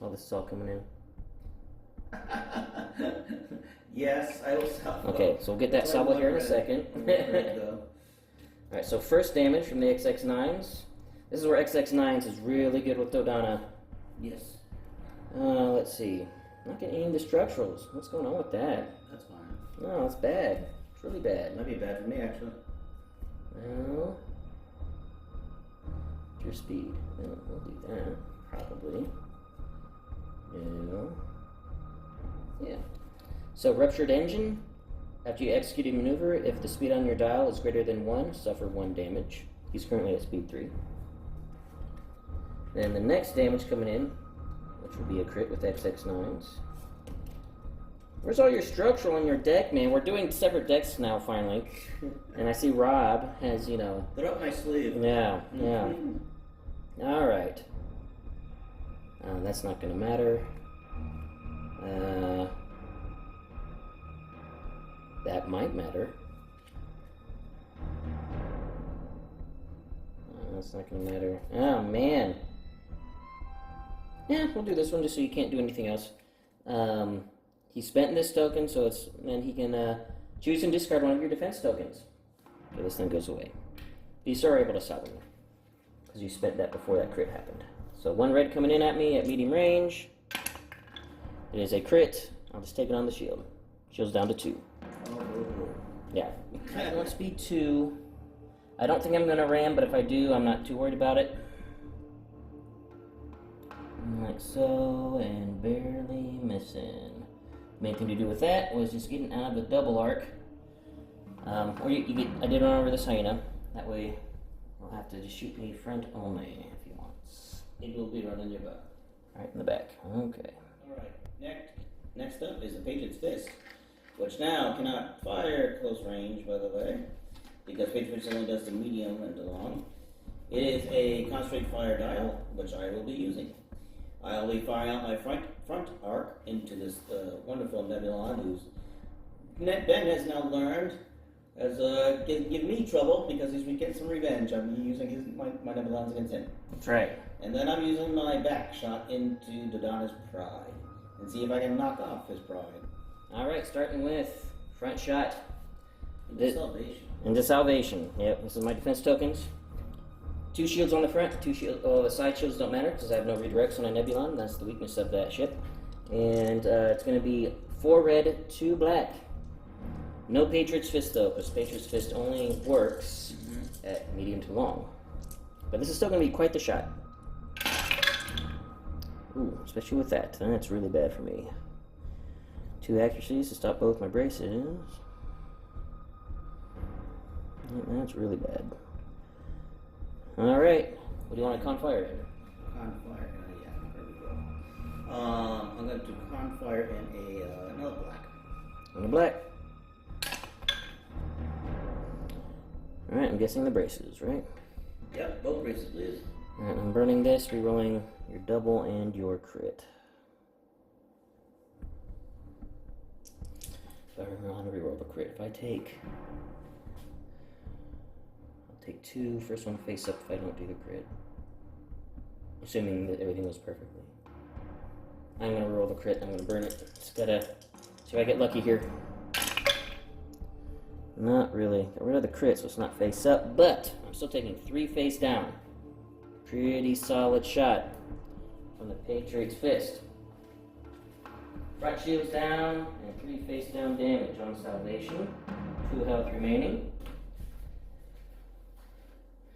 Oh, this is all coming in. Yes, I will salvo. Okay, so we'll get that salvo here in a second. Alright, so first damage from the XX9s. This is where XX9s is really good with Dodonna. Yes. Let's see. I'm not getting any of the structurals. What's going on with that? That's fine. No, it's bad. It's really bad. Might be bad for me, actually. Well, your speed. We'll do that, probably. No. Yeah. So, ruptured engine. After you execute a maneuver, if the speed on your dial is greater than 1, suffer 1 damage. He's currently at speed 3. Then the next damage coming in, which will be a crit with XX9s. Where's all your structural on your deck, man? We're doing separate decks now, finally. And I see Rob has, you know... They're up my sleeve. Yeah, yeah. Alright. That's not going to matter. That might matter. That's not going to matter. Oh, man. Yeah, we'll do this one just so you can't do anything else. He spent this token, so then he can choose and discard one of your defense tokens. So this thing goes away. You still are able to salvo me, because you spent that before that crit happened. So 1 red coming in at me at medium range. It is a crit. I'll just take it on the shield. Shield's down to 2. Oh. Yeah. I want speed 2. I don't think I'm going to ram, but if I do, I'm not too worried about it. Like so, and barely missing. Main thing to do with that was just getting out of the double arc. Or you get, I did run over this Hyena. That way, you'll have to just shoot me front only if you want. It will be running your back. Right in the back. Okay. Alright, next up is the Patriot's Fist, which now cannot fire close range, by the way, because Patriot's Fist only does the medium and the long. It is a concentrate fire dial, which I will be using. I'll be firing out my front arc into this wonderful Nebulon, whose Ben has now learned has give me trouble because he's getting some revenge. I'm using my Nebulons against him. That's right. And then I'm using my back shot into Dodonna's pride and see if I can knock off his pride. Alright, starting with front shot. Into salvation. Into salvation. Yep, this is my defense tokens. 2 shields on the front, 2 shields. Oh, the side shields don't matter because I have no redirects on a Nebulon. That's the weakness of that ship. And it's going to be 4 red, 2 black. No Patriot's Fist though, because Patriot's Fist only works at medium to long. But this is still going to be quite the shot. Ooh, especially with that. That's really bad for me. 2 accuracies to stop both my braces. That's really bad. Alright, what do you want to confire in? Confire, yeah, there we go. I'm going to confire in another black. On the black. Alright, I'm guessing the braces, right? Yep, both braces, please. Alright, I'm burning this, rerolling your double and your crit. If I want to reroll the crit, if I take... Take 2, first one face up if I don't do the crit. Assuming that everything goes perfectly. I'm gonna roll the crit, I'm gonna burn it. Just gotta see if I get lucky here. Not really. Got rid of the crit, so it's not face up, but I'm still taking 3 face down. Pretty solid shot from the Patriot's Fist. Front shield's down, and 3 face down damage on salvation. 2 health remaining.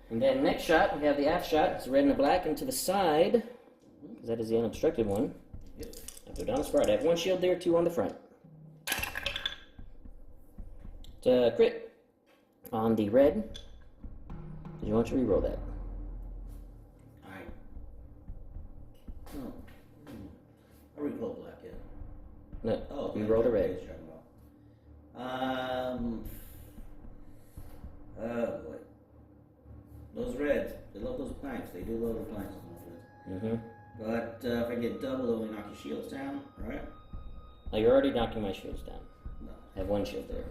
And then next shot, we have the aft shot. It's red and a black into the side, because that is the unobstructed one. Yep. After down the spread, I have 1 shield there, 2 on the front. It's a crit on the red. Did you want to reroll that? roll black, yeah. No, Oh, you roll the red. Oh boy. Those reds, they love those planks. They do love the planks. But if I get double, they'll only knock your shields down, right? Oh, you're already knocking my shields down. No. I have one shield there.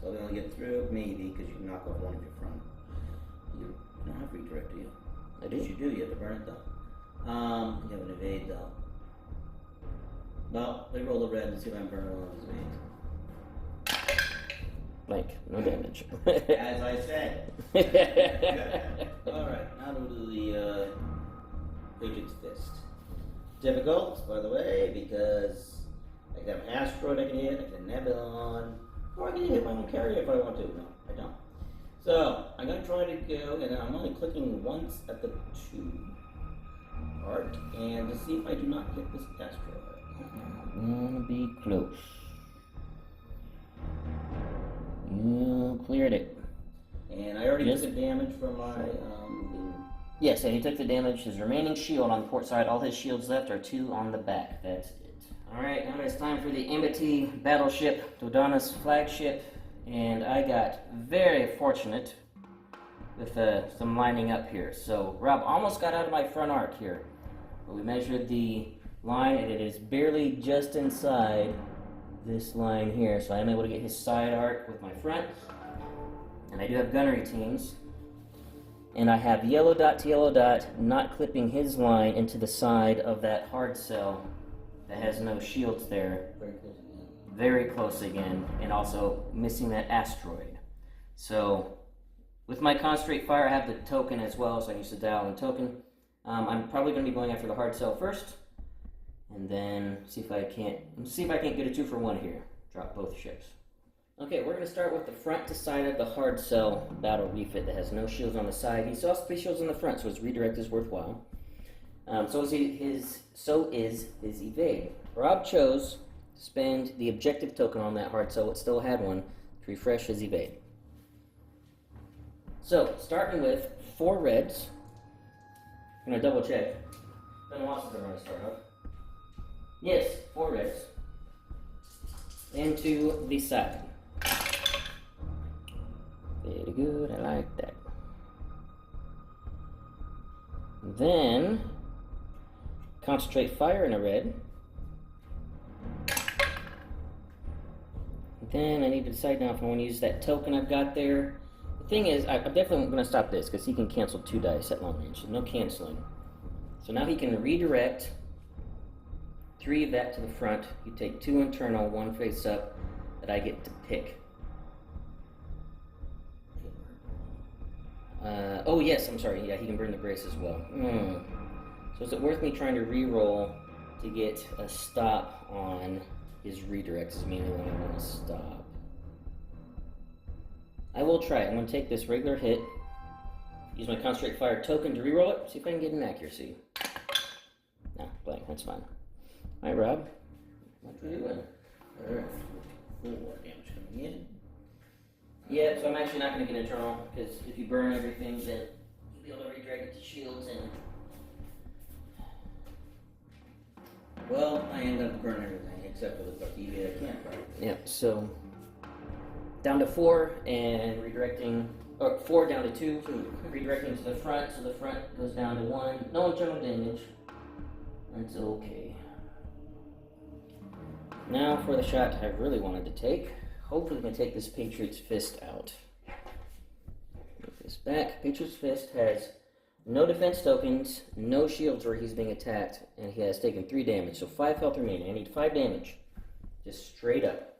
So they only get through, maybe, because you can knock off one of your front. You don't have redirect, do you? I do. Yes, you do. You have to burn it, though. You have an evade, though. Well, they roll the red and see if I can burn one of his evades. Blank. No damage. As I said. Alright, now we'll do the Agent's Fist. Difficult, by the way, because I can have an asteroid I can hit, I can a nebulon, or I can hit my own carrier if I want to. No, I don't. So, I'm going to try to go, and I'm only clicking once at the 2 part, and to see if I do not hit this asteroid. Gonna be close. You cleared it. And I already took the damage from my, Yes, and he took the damage. His remaining shield on the port side, all his shields left are 2 on the back. That's it. Alright, now it's time for the Amity battleship, Dodonna's flagship. And I got very fortunate with some lining up here. So Rob almost got out of my front arc here. But we measured the line and it is barely just inside this line here. So I am able to get his side arc with my front. And I do have gunnery teams. And I have yellow dot to yellow dot not clipping his line into the side of that hard cell that has no shields there. Very close again, and also missing that asteroid. So with my concentrate fire, I have the token as well, so I use the dial and token. I'm probably going to be going after the hard cell first, and then see if I can't get a 2-for-1 here. Drop both ships. Okay, we're going to start with the front to side of the hard cell battle refit that has no shields on the side. He still has 3 shields on the front, so his redirect is worthwhile. So is his evade. Rob chose to spend the objective token on that hard cell. It still had one to refresh his evade. So starting with 4 reds. I'm going to double check. Been a while since I run a start off. Yes, 4 reds. Into the side. Very good, I like that. Then, concentrate fire in a red. Then I need to decide now if I want to use that token I've got there. The thing is, I'm definitely going to stop this because he can cancel 2 dice at long range. So no canceling. So now he can redirect 3 of that to the front. You take 2 internal, 1 face up that I get to pick. Oh yes, I'm sorry. Yeah, he can bring the brace as well. So is it worth me trying to re-roll to get a stop on his redirects? Is mainly when I want to stop. I will try it. I'm going to take this regular hit, use my concentrate fire token to re-roll it, see if I can get an accuracy. No, blank. That's fine. All right, Rob. What are you doing? All right. 4 damage coming in. Yeah, so I'm actually not going to get internal, because if you burn everything, then you'll be able to redirect it to shields and... Well, I am going to burn everything, except for the Bartavia I can't burn. Yeah, so... down to 4, and redirecting... or 4 down to 2, redirecting to the front, so the front goes down to 1. No internal damage. That's okay. Now for the shot I really wanted to take. Hopefully we can take this Patriot's Fist out. Move this back. Patriot's Fist has no defense tokens, no shields where he's being attacked, and he has taken 3 damage, so 5 health remaining. I need 5 damage. Just straight up.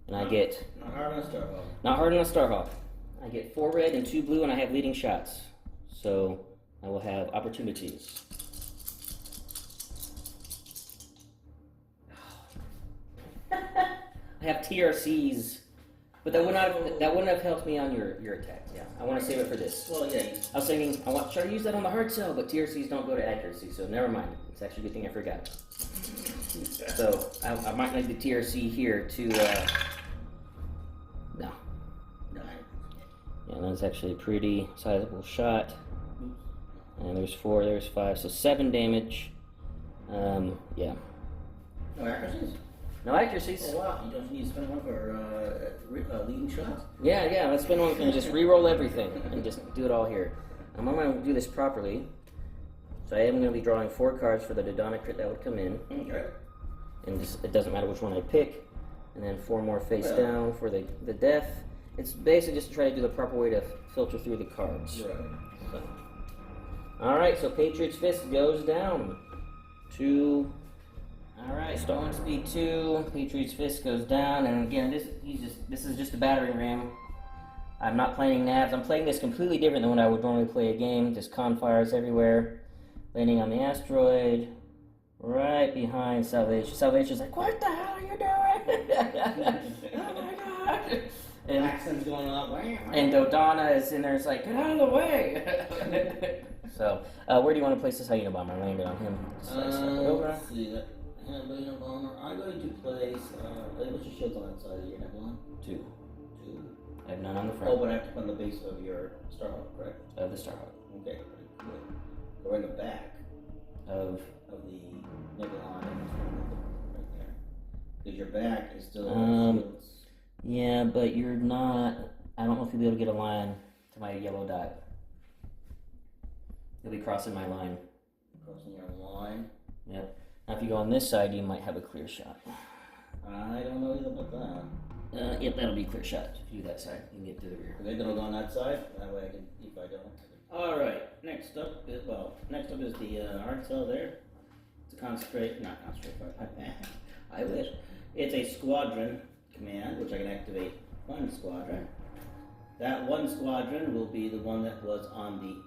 And I get... Not hard on a Starhawk. Not hard on a Starhawk. I get 4 red and 2 blue, and I have leading shots. So I will have opportunities. I have TRCs, but that wouldn't have helped me on your attack. Yeah, I want to save it for this. Well, yeah. I was thinking I want to try to use that on the hard cell, but TRCs don't go to accuracy, so never mind. It's actually a good thing I forgot. So I might need the TRC here to. No. Yeah, that's actually a pretty sizable shot. And there's 4, there's 5, so 7 damage. Yeah. No accuracies? No accuracies. Oh wow, you don't need to spend one for leading shots? Yeah, let's spend one and just re-roll everything and just do it all here. I'm going to do this properly. So I am going to be drawing 4 cards for the Dodonna crit that would come in. Okay. And just, it doesn't matter which one I pick. And then 4 more face down for the death. It's basically just to try to do the proper way to filter through the cards. Right. So. Alright, so Patriot's Fist goes down to... Alright, Stolen Speed 2, Patriot's Fist goes down, and again, this is just a battering ram. I'm not playing nabs. I'm playing this completely different than when I would normally play a game. Just confires everywhere. Landing on the asteroid. Right behind Salvation. Salvation's like, what the hell are you doing? Oh my god! And Accent's going on. And Dodonna is in there, it's like, get out of the way! So, where do you want to place this Hyena bomber? Land it on him. Let's see. Hyena bomber. I'm going to place. What's your shields on that side? You have one? 2. 2. I have none on the front. Oh, but I have to put on the base of your Starhawk, correct? Of the Starhawk. Okay, good. Or in the back Of the Nebula right there. Because your back is still shields. Yeah, but you're not. I don't know if you'll be able to get a line to my yellow dot. You'll be crossing my line. Crossing your line? Yep. Now, if you go on this side, you might have a clear shot. I don't know either about that. Yep, that'll be a clear shot. If you do that side, you can get to the rear. Are they gonna go on that side? That way I can, if I don't. Alright, next up is the art cell there. It's a not concentrate, I wish. It's a squadron command, which I can activate 1 squadron. That 1 squadron will be the one that was on the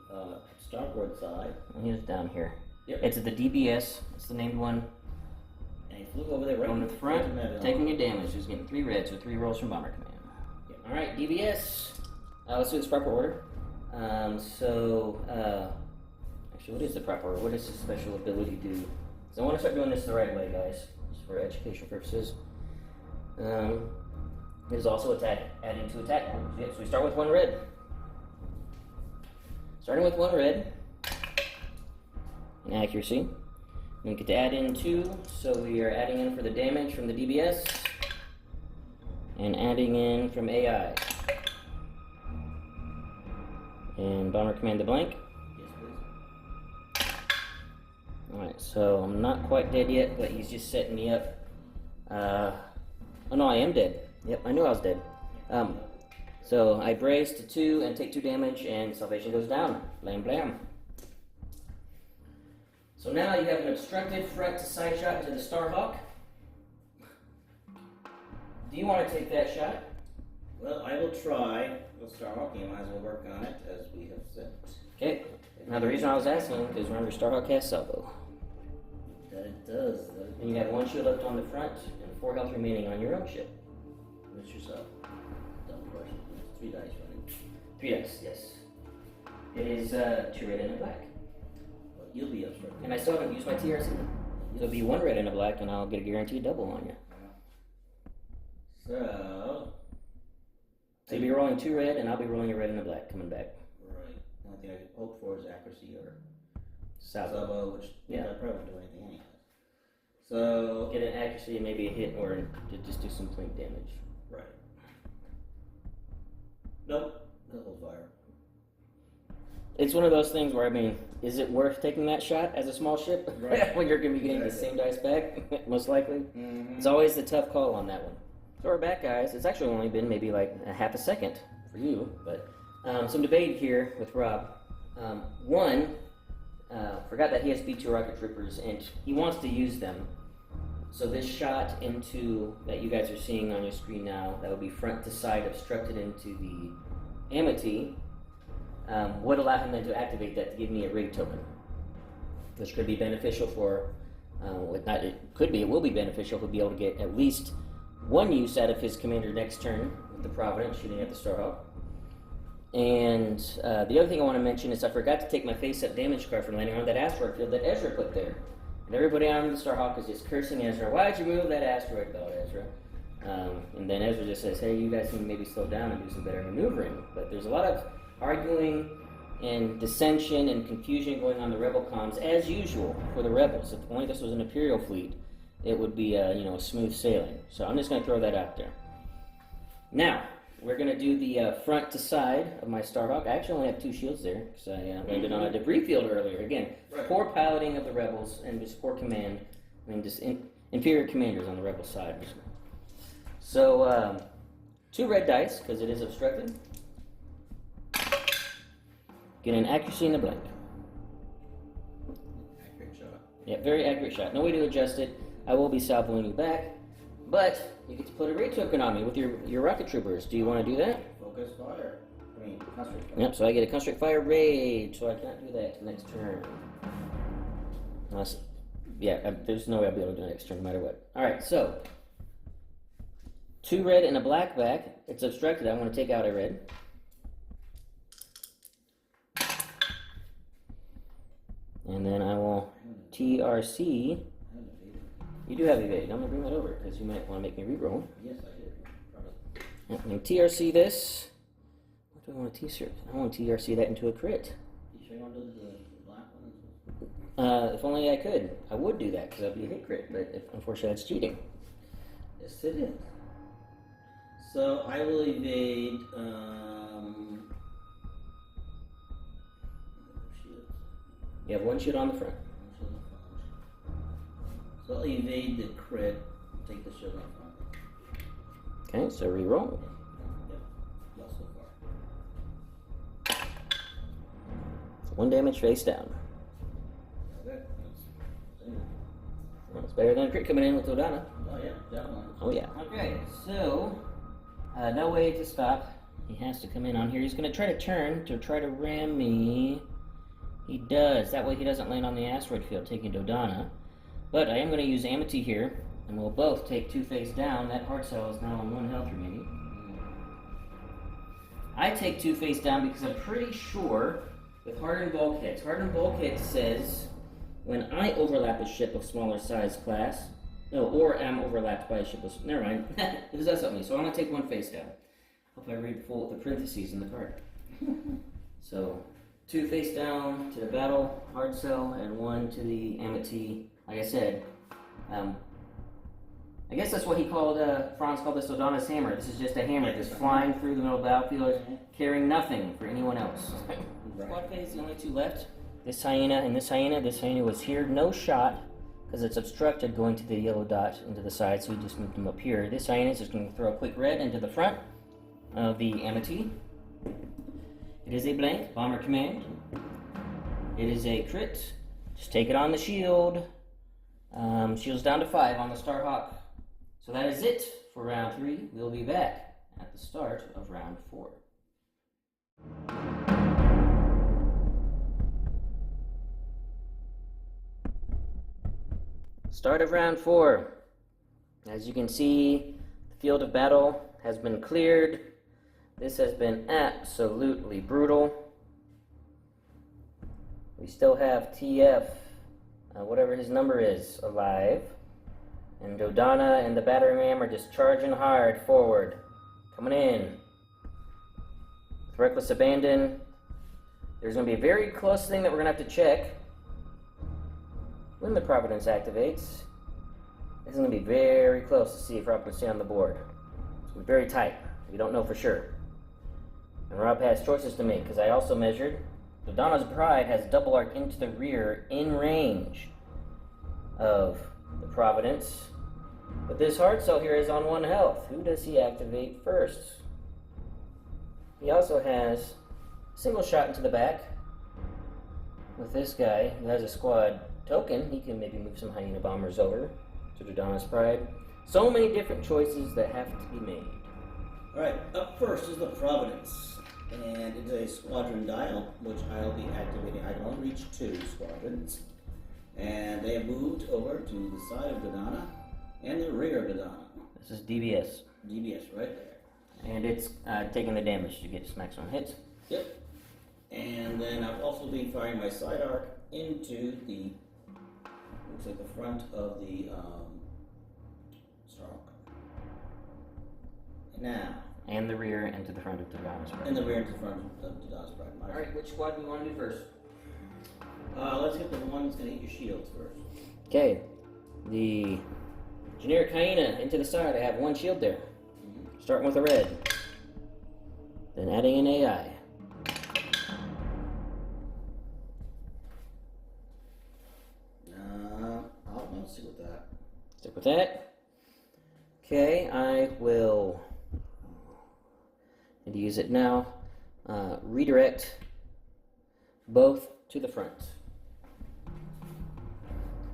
starboard side. He's down here. Yep. It's at the DBS. It's the named one. And he flew over there right on the front, taking a damage. He's getting 3 reds with 3 rolls from Bomber Command. Yep. Alright, DBS. Let's do this proper order. Actually, what is the proper order? What does this special ability do? Because I want to start doing this the right way, guys, just for educational purposes. It is also adding to attack points. Yep, so we start with 1 red. Starting with 1 red. In accuracy. We get to add in 2, so we are adding in for the damage from the DBS. And adding in from AI. And Bomber Command the blank. Yes, please. Alright, so I'm not quite dead yet, but he's just setting me up. Oh no, I am dead. Yep, I knew I was dead. So I brace to 2 and take 2 damage, and Salvation goes down. Blam blam. So now you have an obstructed front to side shot to the Starhawk. Do you want to take that shot? Well, I will try. The Starhawk, you might as well work on it, as we have said. Okay. Now the reason I was asking is remember Starhawk has salvo. That it does. And you have 1 shield left on the front and 4 health remaining on your own ship. Miss yourself. Dumb question. 3 dice running. 3 dice, yes. It is 2 red and a black. But you'll be obstructed. And I still haven't used my TRC. So it'll be 1 red and a black, and I'll get a guaranteed double on you. So you'll be rolling 2 red, and I'll be rolling a red and a black coming back. Right. The only thing I can hope for is accuracy or Salvo. which I probably won't do anything anyway. So get an accuracy and maybe a hit, or to just do some blink damage. Right. Nope. That will fire. It's one of those things where, I mean, is it worth taking that shot as a small ship? Right. When you're going to be getting the same dice back, most likely? Mm-hmm. It's always the tough call on that one. So we're back, guys. It's actually only been maybe like a half a second for you, but some debate here with Rob. Forgot that he has B2 rocket troopers, and he wants to use them. So this shot into, that you guys are seeing on your screen now, that would be front to side obstructed into the Amity, would allow him then to activate that to give me a rig token, which could be beneficial for, it will be beneficial. He'll be able to get at least 1 use out of his commander next turn with the Providence shooting at the Starhawk. And the other thing I want to mention is I forgot to take my face-up damage card for landing on that asteroid field that Ezra put there. And everybody on the Starhawk is just cursing Ezra. Why'd you move that asteroid belt, Ezra? And then Ezra just says, hey, you guys can maybe slow down and do some better maneuvering. But there's a lot of arguing and dissension and confusion going on the rebel comms, as usual for the rebels. If only this was an Imperial fleet, it would be smooth sailing. So I'm just going to throw that out there. Now, we're going to do the front to side of my Starhawk. I actually only have 2 shields there because I landed on a debris field earlier. Again, poor piloting of the rebels and just poor command. I mean, just inferior commanders on the rebel side. So, 2 red dice because it is obstructed. Get an accuracy in the blank. Accurate shot. Yeah, very accurate shot. No way to adjust it. I will be salvoing you back, but you get to put a raid token on me with your rocket troopers. Do you want to do that? Focus fire. I mean, concentrate fire. Yep, so I get a concentrate fire raid, so I can't do that next turn. Unless, there's no way I'll be able to do it next turn no matter what. Alright, so 2 red and a black back. It's obstructed. I want to take out a red. And then I will TRC. You do have evade. I'm going to bring that over because you might want to make me reroll. Yes, I did. Yep, I'm going to TRC this. What do I want to TRC? I want to TRC that into a crit. You sure you want to do the black one? If only I could. I would do that because that would be a hit crit, but unfortunately that's cheating. Yes, it is. So I will evade. You have 1 shield on the front. So I'll evade the crit, take the shield off front. Okay, so reroll. Yep, well so far. So 1 damage face down. Okay, Well, it's better than a crit coming in with Dodonna. oh yeah, definitely. Oh yeah. Okay, so no way to stop. He has to come in on here. He's going to try to turn to try to ram me. He does. That way he doesn't land on the asteroid field, taking Dodonna. But I am going to use Amity here, and we'll both take 2 face down. That hard cell is now on 1 health remaining. I take 2 face down because I'm pretty sure with Hardened Bulkhead says when I overlap a ship of smaller size class, or am overlapped by a ship of, never mind, it does something. So I'm going to take 1 face down. Hope I read full the parentheses in the card. So 2 face down to the battle, hard cell, and 1 to the Amity. Like I said, I guess that's what he called, Frans called this Dodonna's hammer. This is just a hammer, just flying through the middle of the battlefield, carrying nothing for anyone else. Squad phase, the only 2 left. This Hyena and this Hyena. This Hyena was here, no shot, because it's obstructed going to the yellow dot into the side, so we just moved him up here. This Hyena is just going to throw a quick red into the front of the Amity. It is a blank, bomber command. It is a crit. Just take it on the shield. Shield's down to 5 on the Starhawk. So that is it for round 3. We'll be back at the start of round 4. Start of round 4. As you can see, the field of battle has been cleared. This has been absolutely brutal. We still have TF, whatever his number is, alive. And Dodonna and the battering ram are just charging hard forward. Coming in. With reckless abandon. There's going to be a very close thing that we're going to have to check. When the Providence activates, this is going to be very close to see if Rob can stay on the board. It's going to be very tight. We don't know for sure. And Rob has choices to make, because I also measured Dodonna's Pride has double arc into the rear in range of the Providence. But this hard cell here is on 1 health. Who does he activate first? He also has a single shot into the back with this guy who has a squad token. He can maybe move some Hyena bombers over to Dodonna's Pride. So many different choices that have to be made. Alright, up first is the Providence. And it's a squadron dial, which I'll be activating. I can only reach 2 squadrons. And they have moved over to the side of Dodonna and the rear of Dodonna. This is DBS. DBS right there. And it's taking the damage to get its maximum hits. Yep. And then I'll also be firing my side arc into the, looks like the front of the Starhawk. Now, And the rear and to the front of Dodonna's Pride. And the rear and to the front of Dodonna's Pride. Alright, which squad do you want to do first? Let's get the one that's going to hit your shields first. Okay. The generic Hyena into the side. I have one shield there. Starting with a red. Then adding an AI. I'll stick with that. Stick with that. Okay, I will need to use it now. Redirect both to the front.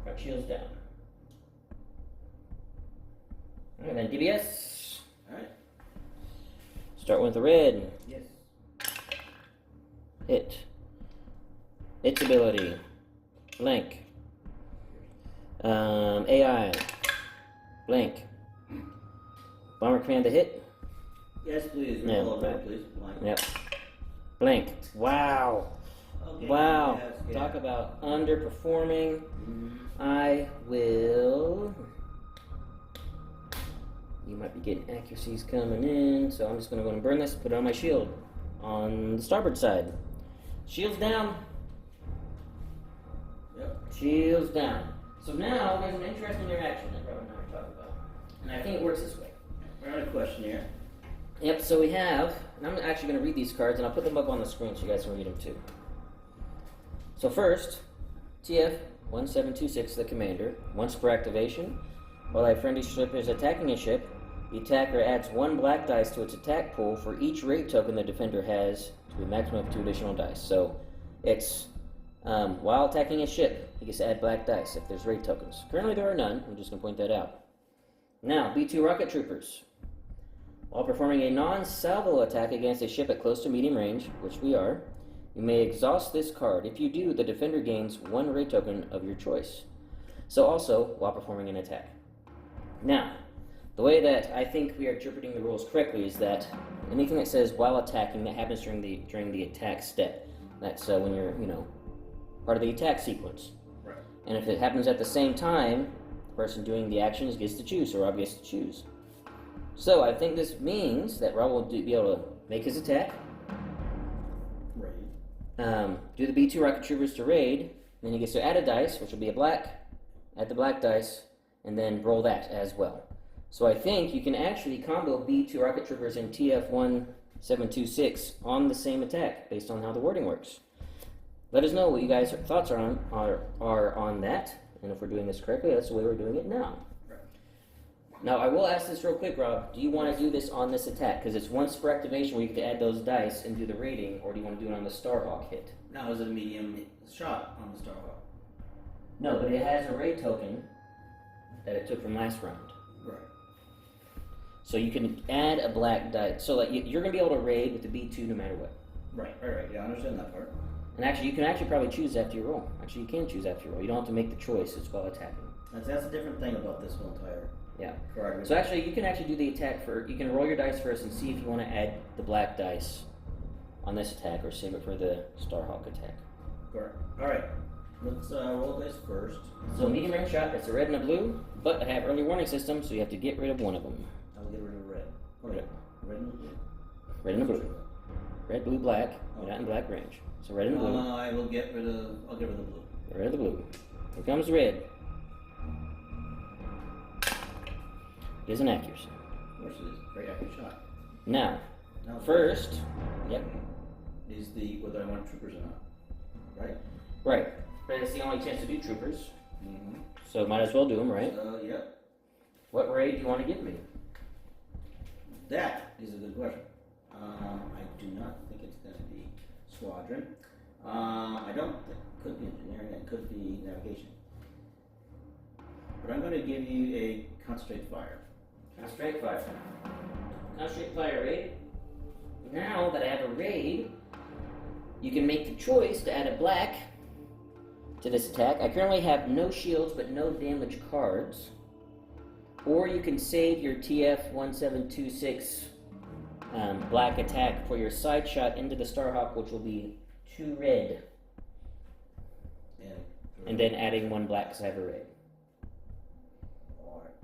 Front shields down. And then DBS. Alright. Start with the red. Yes. Hit. Its ability. Blank. AI. Blank. Bomber command to hit. Yes, please. Yeah, Roll blank. over, please. Blank. Yep. Blank. Wow. Okay. Wow. Yes, Talk about underperforming. I will. You might be getting accuracies coming in, so I'm just going to go and burn this, put it on my shield. On the starboard side. Shields down. Yep. Shields down. So now there's an interesting interaction that Robert and I are talking about. And I think it works this way. I got a question here. Yep, so we have, and I'm actually going to read these cards, and I'll put them up on the screen so you guys can read them too. So first, TF-1726, the commander. Once per activation, while a friendly ship is attacking a ship, the attacker adds 1 black dice to its attack pool for each raid token the defender has, to a maximum of 2 additional dice. So it's, while attacking a ship, he gets to add black dice if there's raid tokens. Currently there are none, I'm just going to point that out. Now, B2 rocket troopers. While performing a non-salvo attack against a ship at close to medium range, which we are, you may exhaust this card. If you do, the defender gains 1 raid token of your choice. So also, while performing an attack. Now, the way that I think we are interpreting the rules correctly is that anything that says while attacking, that happens during the attack step. That's when you're, part of the attack sequence. Right. And if it happens at the same time, the person doing the actions gets to choose, or Rob gets to choose. So I think this means that Rob will be able to make his attack, do the B2 rocket troopers to raid, then he gets to add a dice, which will be a black, add the black dice, and then roll that as well. So I think you can actually combo B2 rocket troopers and TF-1726 on the same attack, based on how the wording works. Let us know what you guys' thoughts are on that, and if we're doing this correctly, that's the way we're doing it now. Now, I will ask this real quick, Rob. Do you want to do this on this attack? Because it's once per activation where you get to add those dice and do the rating, or do you want to do it on the Starhawk hit? Now, is it a medium shot on the Starhawk? No, but it has a raid token that it took from last round. Right. So you can add a black dice. So like you're going to be able to raid with the B2 no matter what. Right. Yeah, I understand that part. And actually, you can actually probably choose after you roll. Actually, you can choose after you roll. You don't have to make the choice. It's while attacking. That's a different thing about this whole entire... Yeah. Card. So actually, you can actually do the attack for. You can roll your dice first and see if you want to add the black dice on this attack, or save it for the Starhawk attack. Correct. All right. Let's roll dice first. So medium range shot. It's a red and a blue, but I have early warning system, so you have to get rid of one of them. I will get rid of red. Okay. Red and blue. Red and blue. Red, blue, black. We're not in black range. So red and blue. I will get rid of. I'll get rid of the blue. Get rid of the blue. Here comes red. It is an accuracy. Of course it is. Very accurate shot. Now first, yep. Is whether I want troopers or not. Right? Right. But it's the only chance to do troopers. Mm-hmm. So might as well do them, right? Yep. What raid do you want to give me? That is a good question. I do not think it's going to be squadron. I don't think it could be engineering. It could be navigation. But I'm going to give you a concentrate fire. Concentrate fire. Concentrate fire raid. Now that I have a raid, you can make the choice to add a black to this attack. I currently have no shields but no damage cards. Or you can save your TF-1726 black attack for your side shot into the Starhawk, which will be 2 red. And then adding 1 black because I have a raid. Alright.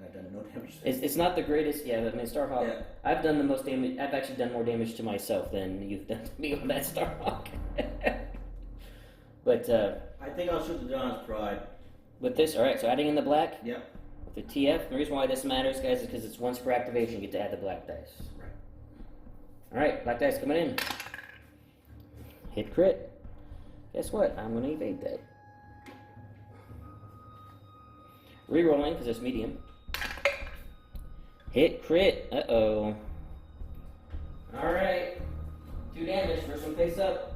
I've done a note damage. It's not the greatest. Yeah, I mean, Starhawk. Yeah. I've done the most damage. I've actually done more damage to myself than you've done to me on that Starhawk. But I think I'll shoot the Donna's Pride. with this, all right. So adding in the black. Yep. With the TF. The reason why this matters, guys, is because it's once per activation you get to add the black dice. Right. All right, black dice coming in. Hit crit. Guess what? I'm going to evade that. Rerolling because it's medium. Hit crit. Uh-oh. Alright. 2 damage. First one face up.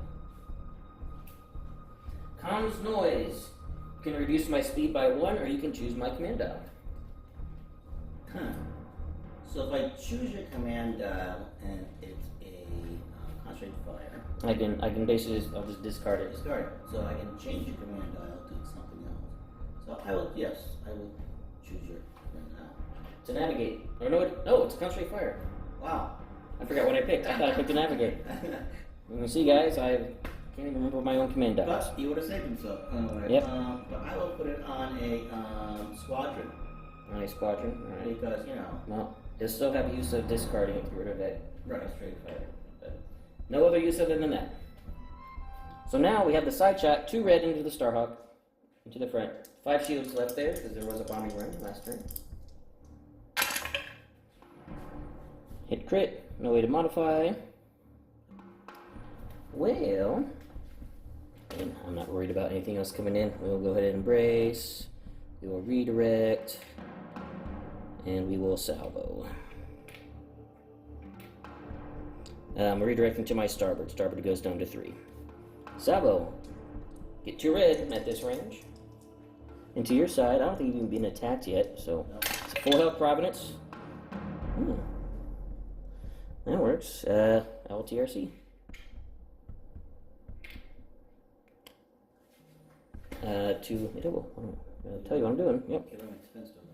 Comms noise. You can reduce my speed by 1 or you can choose my command dial. Huh. So if I choose your command dial and it's a concentrated fire, I can basically I'll just discard it. discard it. So I can change your command dial to something else. So I will choose your command dial. To navigate. Or no, it's a concentrated fire. Wow. I forgot what I picked. I thought I picked a navigate. You can see, guys, I can't even remember my own command dials. But you would have saved himself. Anyway, Yep. But I will put it on a squadron On a squadron. Alright. because, you know. Well, you'll still have use of discarding it to get rid of that Right. concentrated fire. But no other use other than that. So now we have the side shot, 2 red into the Starhawk, into the front. 5 shields left there because there was a bombing run last turn. Hit crit, no way to modify. Well, and I'm not worried about anything else coming in. We'll go ahead and embrace. We will redirect. And we will salvo. I'm redirecting to my starboard. Starboard goes down to 3. Salvo. Get 2 red at this range. And to your side, I don't think you've even been attacked yet, so it's a full health Providence. That works. LTRC. To double. I'll tell you what I'm doing. Yep. Okay, let me defense token.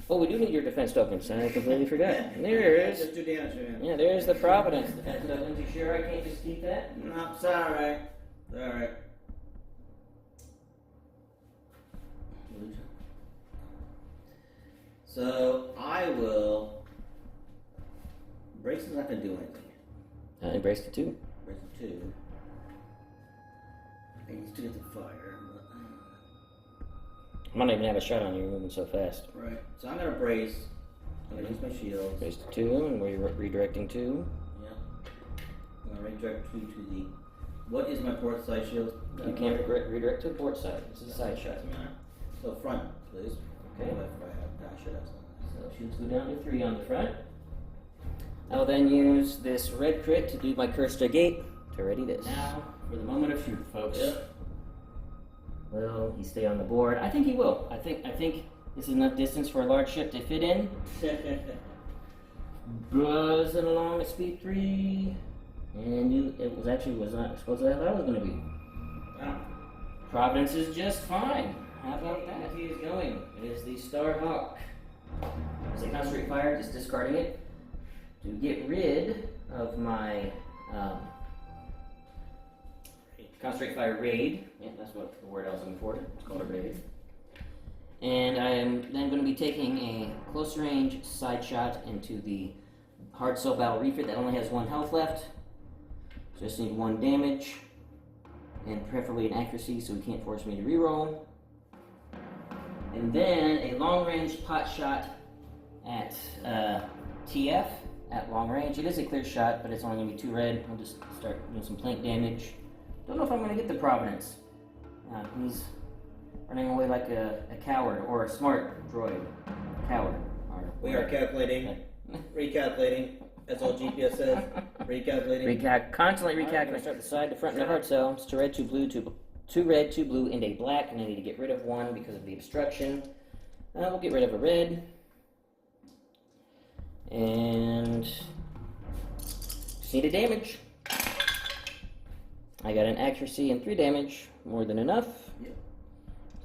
Oh, we do need your defense tokens. I completely forgot. And there's. Just 2 damage, man. Yeah, there's the Providence defense tokens. You sure I can't just keep that? No, it's alright. It's alright. So I will. Brace is not gonna do anything. Embrace the 2. Brace is 2. I need to get the fire. I might not even have a shot on you. You're moving so fast. Right. So I'm gonna brace. I'm gonna use my shields. Embrace the 2, and we're redirecting 2. Yeah. I'm gonna redirect 2 to the. What is my port side shield? You can't redirect to the port side. This is a side shot. So front, please. Okay. I should have some. So shields go down to 3 on the front. I will then use this red crit to do my cursed gate to ready this. Now, for the moment of truth, folks. Yep. Will he stay on the board? I think he will. I think this is enough distance for a large ship to fit in. Buzzing along at speed 3. And it was not supposed to have I was going to be. Wow. Providence is just fine. How about that? He is going. It is the Starhawk. As I concentrate fire, just discarding it to get rid of my concentrate fire raid. Yeah, that's what the word I was looking for. It's called a raid. And I am then going to be taking a close range side shot into the hard soul battle refit that only has 1 health left. Just need 1 damage, and preferably an accuracy so he can't force me to reroll. And then a long range pot shot at TF at long range. It is a clear shot, but it's only going to be 2 red. I'll just start doing some plank damage. Don't know if I'm going to get the Providence. He's running away like a coward, or a smart droid. Coward. We are calculating, recalculating, as all GPS says. Recalculating. Constantly recalculating. Start the side, the front, and the hard cell. It's 2 red, 2 blue, 2 red, 2 blue, and a black. And I need to get rid of 1 because of the obstruction. We'll get rid of a red. And just need a damage. I got an accuracy and 3 damage, more than enough. Yep.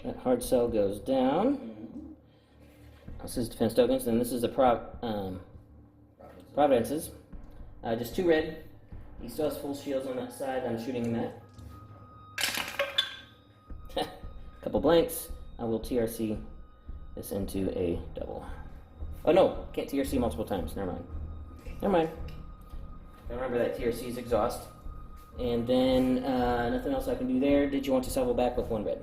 That hard cell goes down. This is defense tokens, and this is the Providences. Just 2 red. He still has full shields on that side. I'm shooting him at. Couple blanks. I will TRC this into a double. Oh no, can't TRC multiple times. Never mind. Never mind. Remember that TRC's exhaust. And then nothing else I can do there. Did you want to shovel back with 1 red?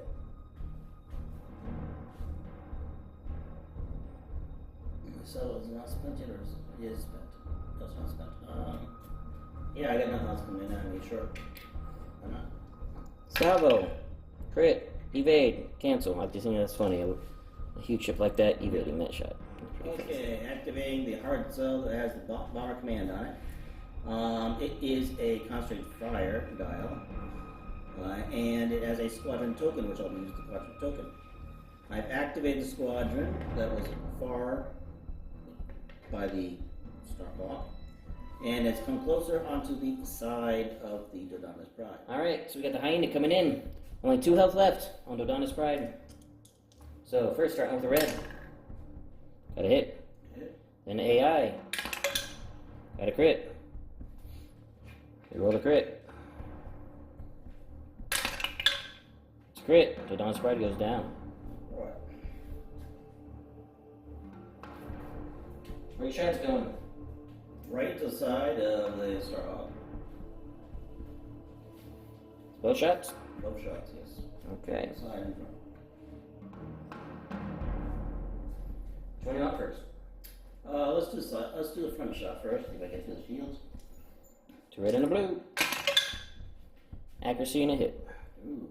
So is it not spent yet, or is it spent? No, it's not spent. Yeah, I got nothing else coming in. I mean, sure. Why not? Salvo, crit, evade, cancel. I just think that's funny. A huge ship like that evading that shot. Okay, activating the hard cell that has the bomber command on it. It is a concentrated fire dial, and it has a squadron token, which I'll use the squadron token. I've activated the squadron that was far by the Starhawk, and it's come closer onto the side of the Dodonna's Pride. Alright, so we got the Hyena coming in. Only 2 health left on Dodonna's Pride. So first starting with the red. Got a hit. Then AI. Got a crit. We roll a crit. It's a crit. Dodonna's Pride goes down. Right. Where your shots going? Right to the side of the Starhawk. Both shots? Both shots, yes. Okay. Side and front. Which one do you want first? Let's do the front shot first. If I get through the shields. 2 red and a blue. Accuracy and a hit. Ooh.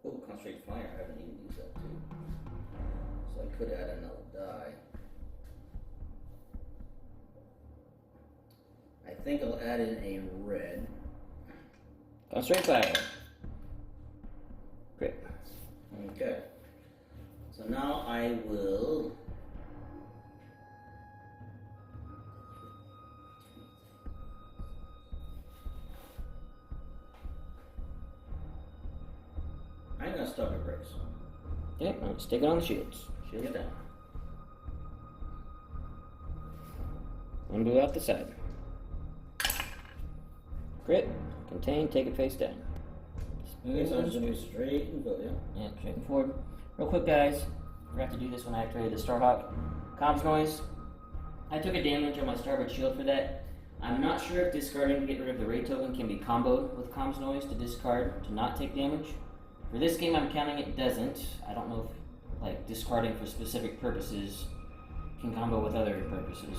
Oh, concentrate fire. I haven't even used that too. So I could add another die. I think I'll add in a red. Concentrate fire. Crit. Okay. So now I will. I'm gonna stop your brakes. Okay, now stick it on the shields. Shields down. One blue out the side. Crit. Contain, take it face down. Okay, so I'm just gonna move straight and go, yeah? Yeah, straight and forward. Real quick, guys. Forgot to do this when I activated the Starhawk. Comms noise. I took a damage on my starboard shield for that. I'm not sure if discarding to get rid of the raid token can be comboed with comms noise to discard to not take damage. For this game, I'm counting it doesn't. I don't know if like discarding for specific purposes can combo with other purposes,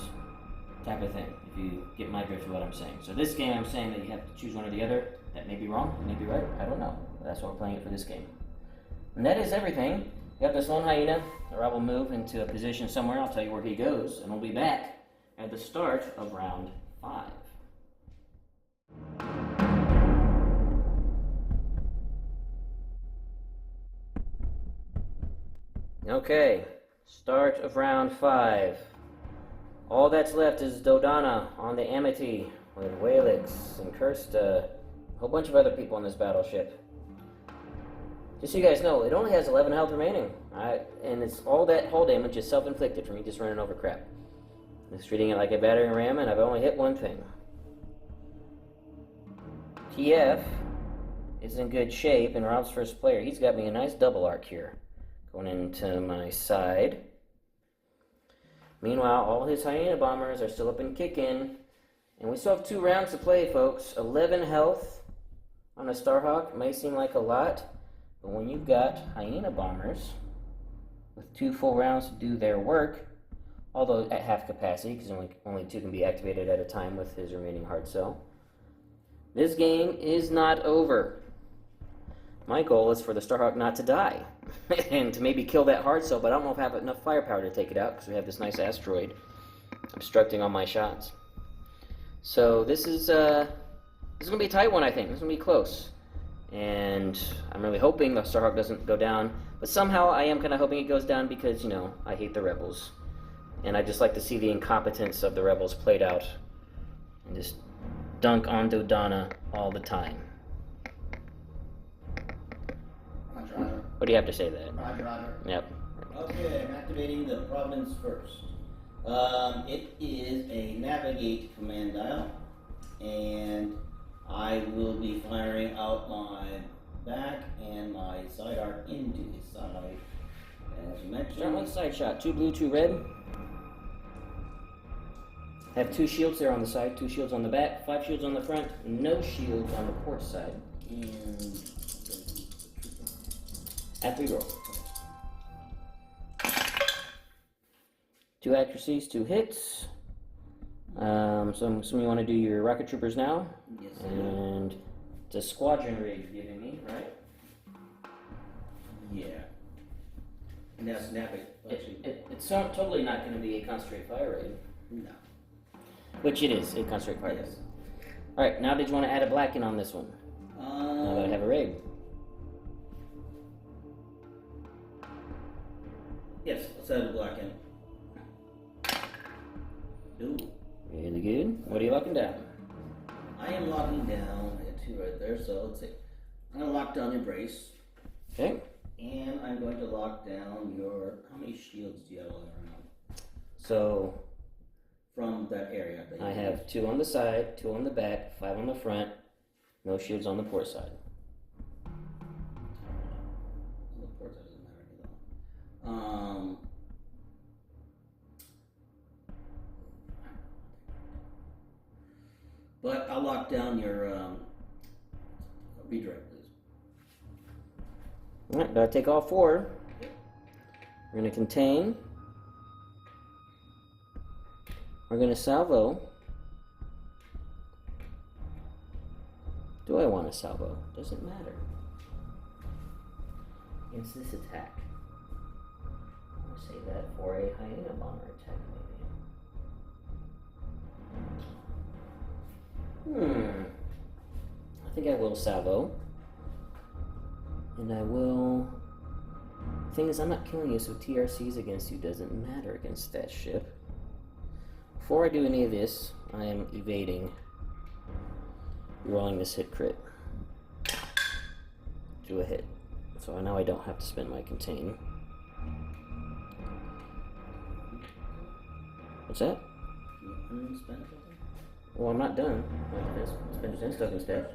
type of thing. If you get my drift of what I'm saying. So this game, I'm saying that you have to choose one or the other. That may be wrong, it may be right. I don't know. But that's why we're playing it for this game. And that is everything. We got this lone Hyena. Rob will move into a position somewhere. I'll tell you where he goes, and we'll be back at the start of round 5. Okay, start of round 5. All that's left is Dodonna on the Amity with Walix and Kirsta, a whole bunch of other people on this battleship. Just so you guys know, it only has 11 health remaining, and it's all that hull damage is self-inflicted from me just running over crap. I'm just treating it like a battering ram, and I've only hit one thing. TF is in good shape, and Rob's first player. He's got me a nice double arc here, going into my side. Meanwhile, all his Hyena bombers are still up and kicking, and we still have 2 rounds to play, folks. 11 health on a Starhawk may seem like a lot, but when you've got Hyena bombers with 2 full rounds to do their work, although at half capacity, because only 2 can be activated at a time with his remaining hard cell, this game is not over. My goal is for the Starhawk not to die, and to maybe kill that hard cell, but I don't know if I have enough firepower to take it out, because we have this nice asteroid obstructing all my shots. So this is going to be a tight one, I think. This is going to be close. And I'm really hoping the Starhawk doesn't go down, but somehow I am kind of hoping it goes down because, you know, I hate the Rebels. And I just like to see the incompetence of the Rebels played out and just dunk on Dodonna all the time. Roger. What do you have to say to that? Roger. Yep. Okay, I'm activating the Providence first. It is a navigate command dial, and I will be firing out my back and my side arc into his side. As mentioned. Start with side shot. 2 blue, 2 red. Have 2 shields there on the side, 2 shields on the back, 5 shields on the front, no shields on the port side. And After you roll. 2 accuracies, 2 hits. So I'm assuming you want to do your rocket troopers now. yes, And it's a squadron raid you're giving me, right? yeah. And now snap it. It's not, totally not going to be a concentrate fire raid. No. Which it is, a concentrate fire raid. Yes. Alright, now did you want to add a black in on this one? Now that I have a raid. Yes, let's add a black in. Ooh. Really good. What are you locking down? I am locking down. I got 2 right there, so let's see. I'm going to lock down Embrace. Okay. And I'm going to lock down your. How many shields do you have all around? So From that area. That I have 2 on the side, 2 on the back, 5 on the front, no shields on the port side. The port side doesn't matter any though. But I'll lock down your redirect, please. Alright, gotta take all 4. We're gonna contain. We're gonna salvo. Do I want to salvo? Doesn't matter. Against this attack. I'm gonna save that for a Hyena bomber attack, maybe. I think I will salvo. And I will. The thing is, I'm not killing you, so TRCs against you doesn't matter against that ship. Before I do any of this, I am evading rolling this hit crit to a hit. So now I don't have to spend my contain. What's that? Well, I'm not done. I spend his stuff instead.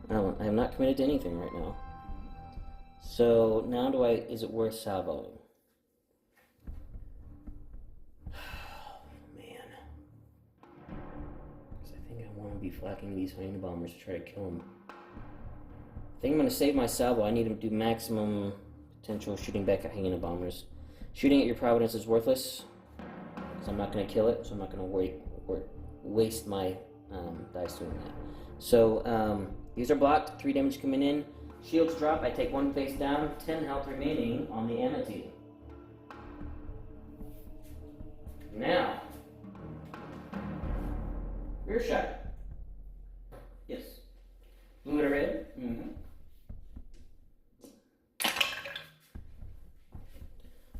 I am not committed to anything right now. So now is it worth salvoing? To be flacking these Hyena bombers to try to kill them. I think I'm going to save my salvo. I need to do maximum potential shooting back at Hyena bombers. Shooting at your Providence is worthless, because I'm not going to kill it, so I'm not going to waste my dice doing that. So these are blocked, 3 damage coming in. Shields drop, I take 1 face down, 10 health remaining on the Amity. Now, rear shot. Yes. Blue and a red? Mm-hmm.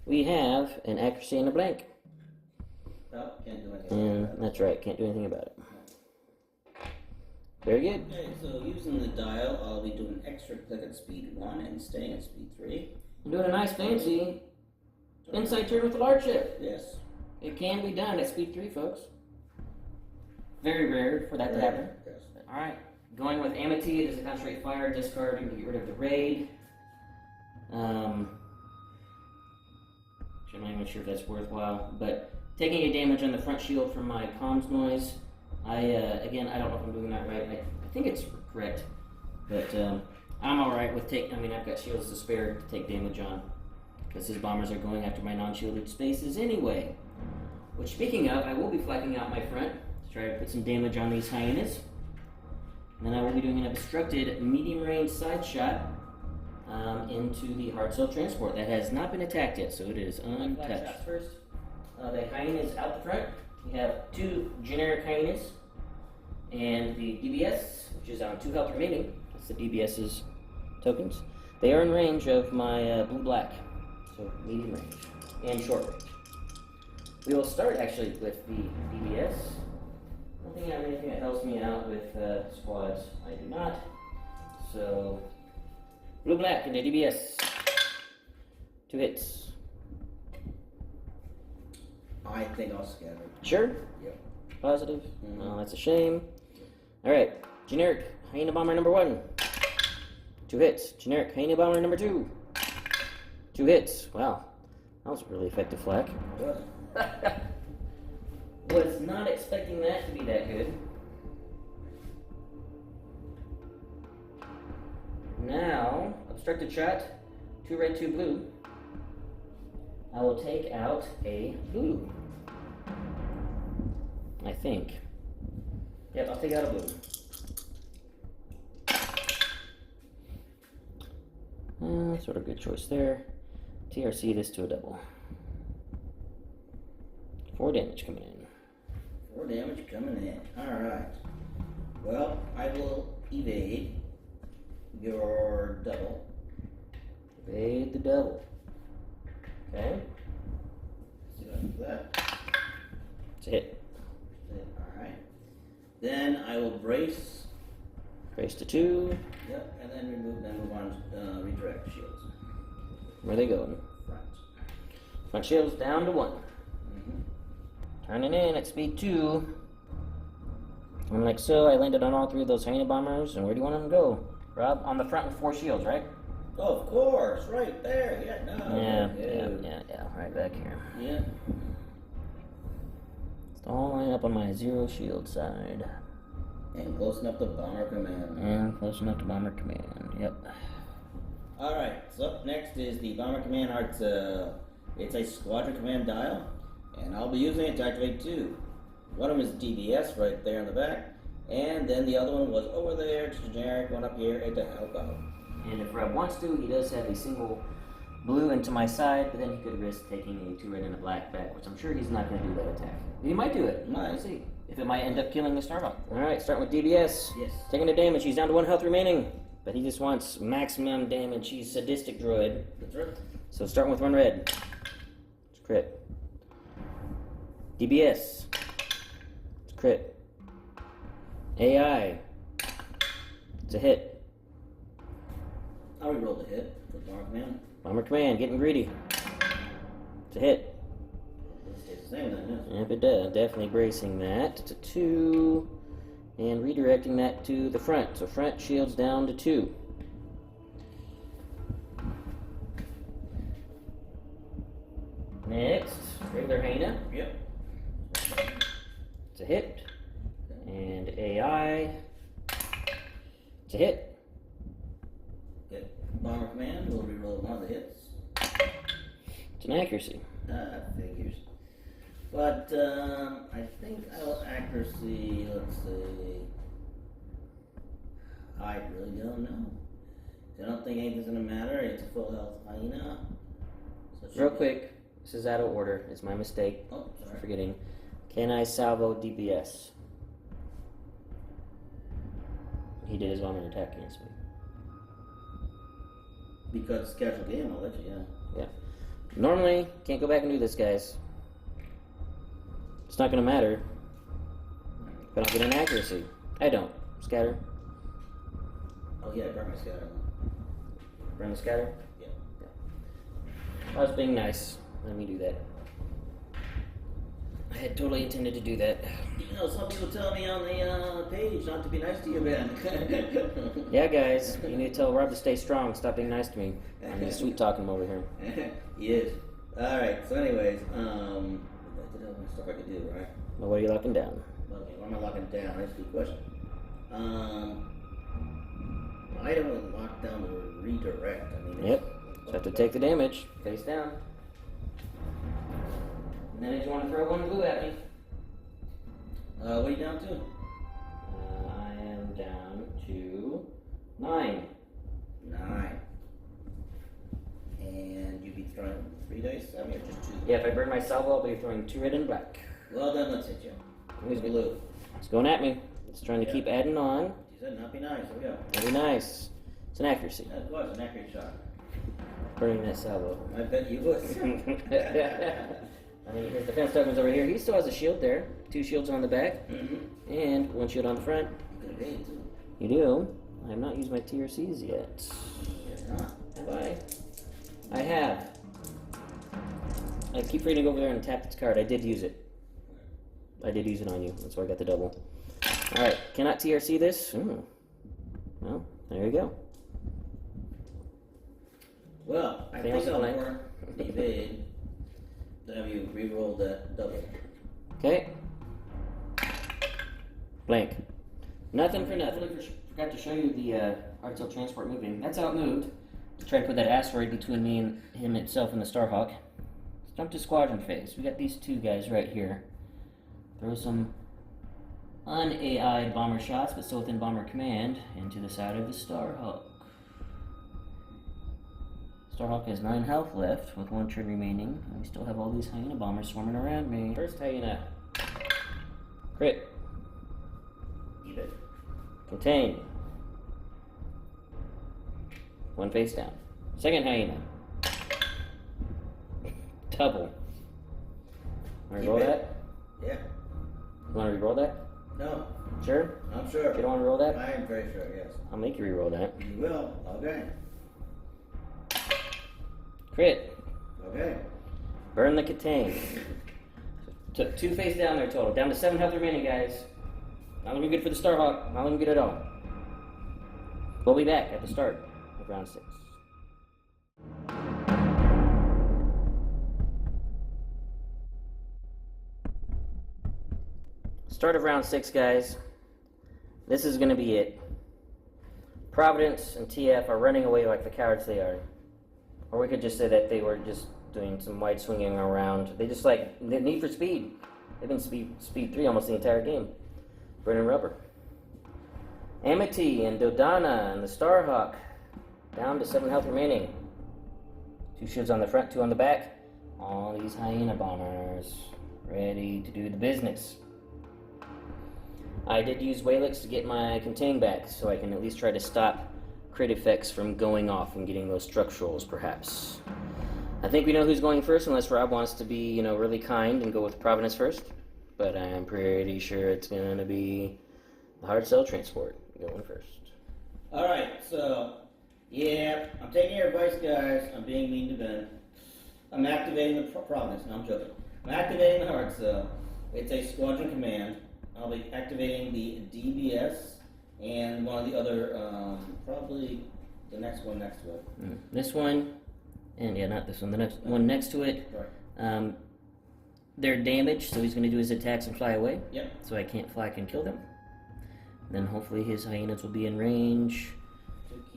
We have an accuracy and a blank. Oh, can't do anything. And that's right, can't do anything about it. Very good. Okay, so using the dial, I'll be doing extra click at speed 1 and staying at speed 3. I'm doing a nice fancy inside turn with a large ship. Yes. It can be done at speed 3, folks. Very rare for that to happen. Yes. Alright, going with Amity, it is a concentrate fire, discard, you can get rid of the raid. I'm not even sure if that's worthwhile, but taking a damage on the front shield from my comms noise, again, I don't know if I'm doing that right, I think it's correct, but I'm alright with I've got shields to spare to take damage on, because his bombers are going after my non-shielded spaces anyway. Which, speaking of, I will be flagging out my front to try to put some damage on these Hyenas. And then I will be doing an obstructed medium-range side shot into the hard cell transport that has not been attacked yet, so it is untouched. Shots first. The Hyenas out the front. We have 2 generic Hyenas, and the DBS, which is on 2 health remaining. That's the DBS's tokens. They are in range of my blue-black, so medium range and short range. We will start actually with the DBS. I don't think I have anything that helps me out with squads. I do not. So, blue-black and the DBS. 2 hits. I think I'll scatter. Sure? Yep. Positive? Mm-hmm. Well, that's a shame. Alright, generic Hyena bomber number 1. 2 hits. Generic Hyena Bomber number 2. 2 hits. Wow. That was a really effective flak. Was not expecting that to be that good. Now, obstructed shot. 2 red, 2 blue. I will take out a blue. I think. Yep, I'll take out a blue. Sort of good choice there. TRC this to a double. 4 damage coming in. 4 damage coming in. Alright. Well, I will evade your double. Evade the double. Okay. Let's see what I do that. It's a hit. Alright. Then I will brace. Brace to 2. Yep, and then move on, redirect shields. Where are they going? Front. Front shields down to 1. Turning in at speed 2. And like so, I landed on all 3 of those Hyena Bombers. And where do you want them to go? Rob? On the front with 4 shields, right? Oh, of course, right there. Yeah, no. Yeah. Right back here. Yeah. It's all line up on my 0 shield side. And close enough to Bomber Command. And close enough to Bomber Command. Yep. Alright, so up next is the Bomber Command Arts. It's a Squadron Command dial. And I'll be using it to activate 2. One of them is DBS right there in the back. And then the other one was over there, just a generic one up here to help out. And if Rob wants to, he does have a single blue into my side, but then he could risk taking a 2 red and a black back, which I'm sure he's not going to do that attack. He might do it. Might. We'll see. If it might end up killing the Starhawk. Alright, starting with DBS. Yes. Taking the damage. He's down to 1 health remaining. But he just wants maximum damage. He's sadistic droid. That's right. So starting with 1 red. It's crit. DBS. It's crit. AI. It's a hit. I'll reroll the hit for Bomber Command. Bomber Command, getting greedy. It's a hit. It stays the same then, yes. Yep, it does. Definitely bracing that to 2. And redirecting that to the front. So front shields down to 2. Next, regular Hyena. Yep. It's a hit. And AI. It's a hit. Okay. Bomber Command will reroll one of the hits. It's an accuracy. Figures. But I think I'll accuracy, let's see. I really don't know. I don't think anything's gonna matter. It's a full health Hyena. So Real quick, this is out of order. It's my mistake. Oh, sorry. Forgetting. Can I salvo DBS? He did his bombing attack against me. Because it's casual game, I'll let you, yeah. Yeah. Normally, can't go back and do this, guys. It's not gonna matter. But I'll get an accuracy. I don't. Scatter. Oh yeah, I burned my scatter. Burn the scatter. Yeah. I was being nice. Let me do that. I had totally intended to do that. You know, some people tell me on the page not to be nice to you, man. Yeah, guys, you need to tell Rob to stay strong. Stop being nice to me. I'm just sweet talking him over here. He is. Alright, so anyways, I did all the stuff I could do, right? Well, what are you locking down? Okay, what am I locking down? That's a good question. I don't want to lock down the redirect. I mean, Yep. So have to take the damage. Face down. And then if you want to throw 1 blue at me. what are you down to? I am down to 9. 9. And you'd be throwing 3 dice at me or just 2? Yeah, if I burn my salvo, I'll be throwing 2 red and black. Well, then let's hit you. Who's blue? It's going at me. It's trying to keep adding on. You said not be nice. Here we go. That'd be nice. It's an accuracy. That was an accurate shot. Burning that salvo. I bet you would. I mean, his defense tokens over here. He still has a shield there. 2 shields on the back. And 1 shield on the front. You could evade too. You do. I have not used my TRCs yet. You're not. Have I? I have. I keep reading over there and tap this card. I did use it. I did use it on you. That's why I got the double. Alright, cannot TRC this? Well, there you go. Well, I Anything think else to I'll blank? more evade to have you re-roll that double. Okay. Blank. Nothing for nothing. Forgot to show you the Arctic transport moving. That's how it moved. To try to put that asteroid between me and him itself and the Starhawk. Let's jump to squadron phase. We got these two guys right here. Throw some un-AI'd bomber shots, but still within bomber command, into the side of the Starhawk. Starhawk has 9 health left, with 1 turn remaining, and we still have all these Hyena bombers swarming around me. First Hyena. Crit. Even. Contain. 1 face down. Second Hyena. Double. Wanna roll that? Yeah. You wanna re-roll that? No. Sure? I'm sure. You don't wanna roll that? I am very sure, yes. I'll make you re-roll that. You will. Okay. Crit. Okay. Burn the contain. Took 2 face down there total. Down to 7 health remaining, guys. Not looking good for the Starhawk. Not looking good at all. We'll be back at the start of round 6. Start of round 6, guys. This is going to be it. Providence and TF are running away like the cowards they are. Or we could just say that they were just doing some wide swinging around. They just like the need for speed. They've been speed 3 almost the entire game. Burning rubber. Amity and Dodonna and the Starhawk down to 7 health remaining. 2 shields on the front, 2 on the back. All these Hyena bombers ready to do the business. I did use Whalix to get my contain back, so I can at least try to stop crit effects from going off and getting those structurals, perhaps. I think we know who's going first, unless Rob wants to be, really kind and go with Providence first. But I'm pretty sure it's going to be the hard cell transport going first. Alright, so, yeah, I'm taking your advice, guys. I'm being mean to Ben. I'm activating the Providence. No, I'm joking. I'm activating the hard cell. It's a squadron command. I'll be activating the DBS and one of the other, probably the next one next to it. This one, and yeah, not this one, the next one next to it. Right. They're damaged, so he's going to do his attacks and fly away. Yep. So I can't fly, I can kill them. Then hopefully his Hyenas will be in range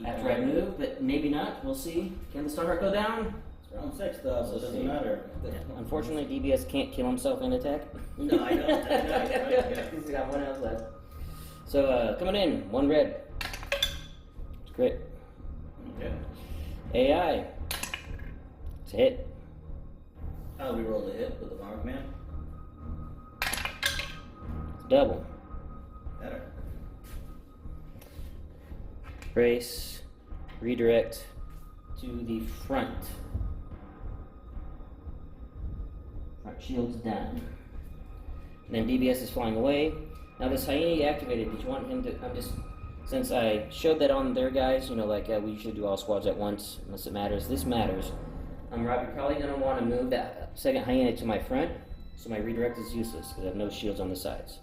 after I move, but maybe not. We'll see. Can the Starhawk go down? It's round 6 though, so it doesn't matter. Yeah. Unfortunately, DBS can't kill himself in attack. No, I know. Right? He's got 1 health left. So, coming in, 1 red. It's great. Okay. AI. It's a hit. I'll reroll the hit with the bomber command. It's double. Better. Brace. Redirect to the front. Front shield's down. And then DBS is flying away. Now this Hyena you activated, did you want him to, since I showed that on their guys, we usually do all squads at once, unless it matters. This matters. Rob, you're probably going to want to move that second Hyena to my front, so my redirect is useless, because I have no shields on the sides.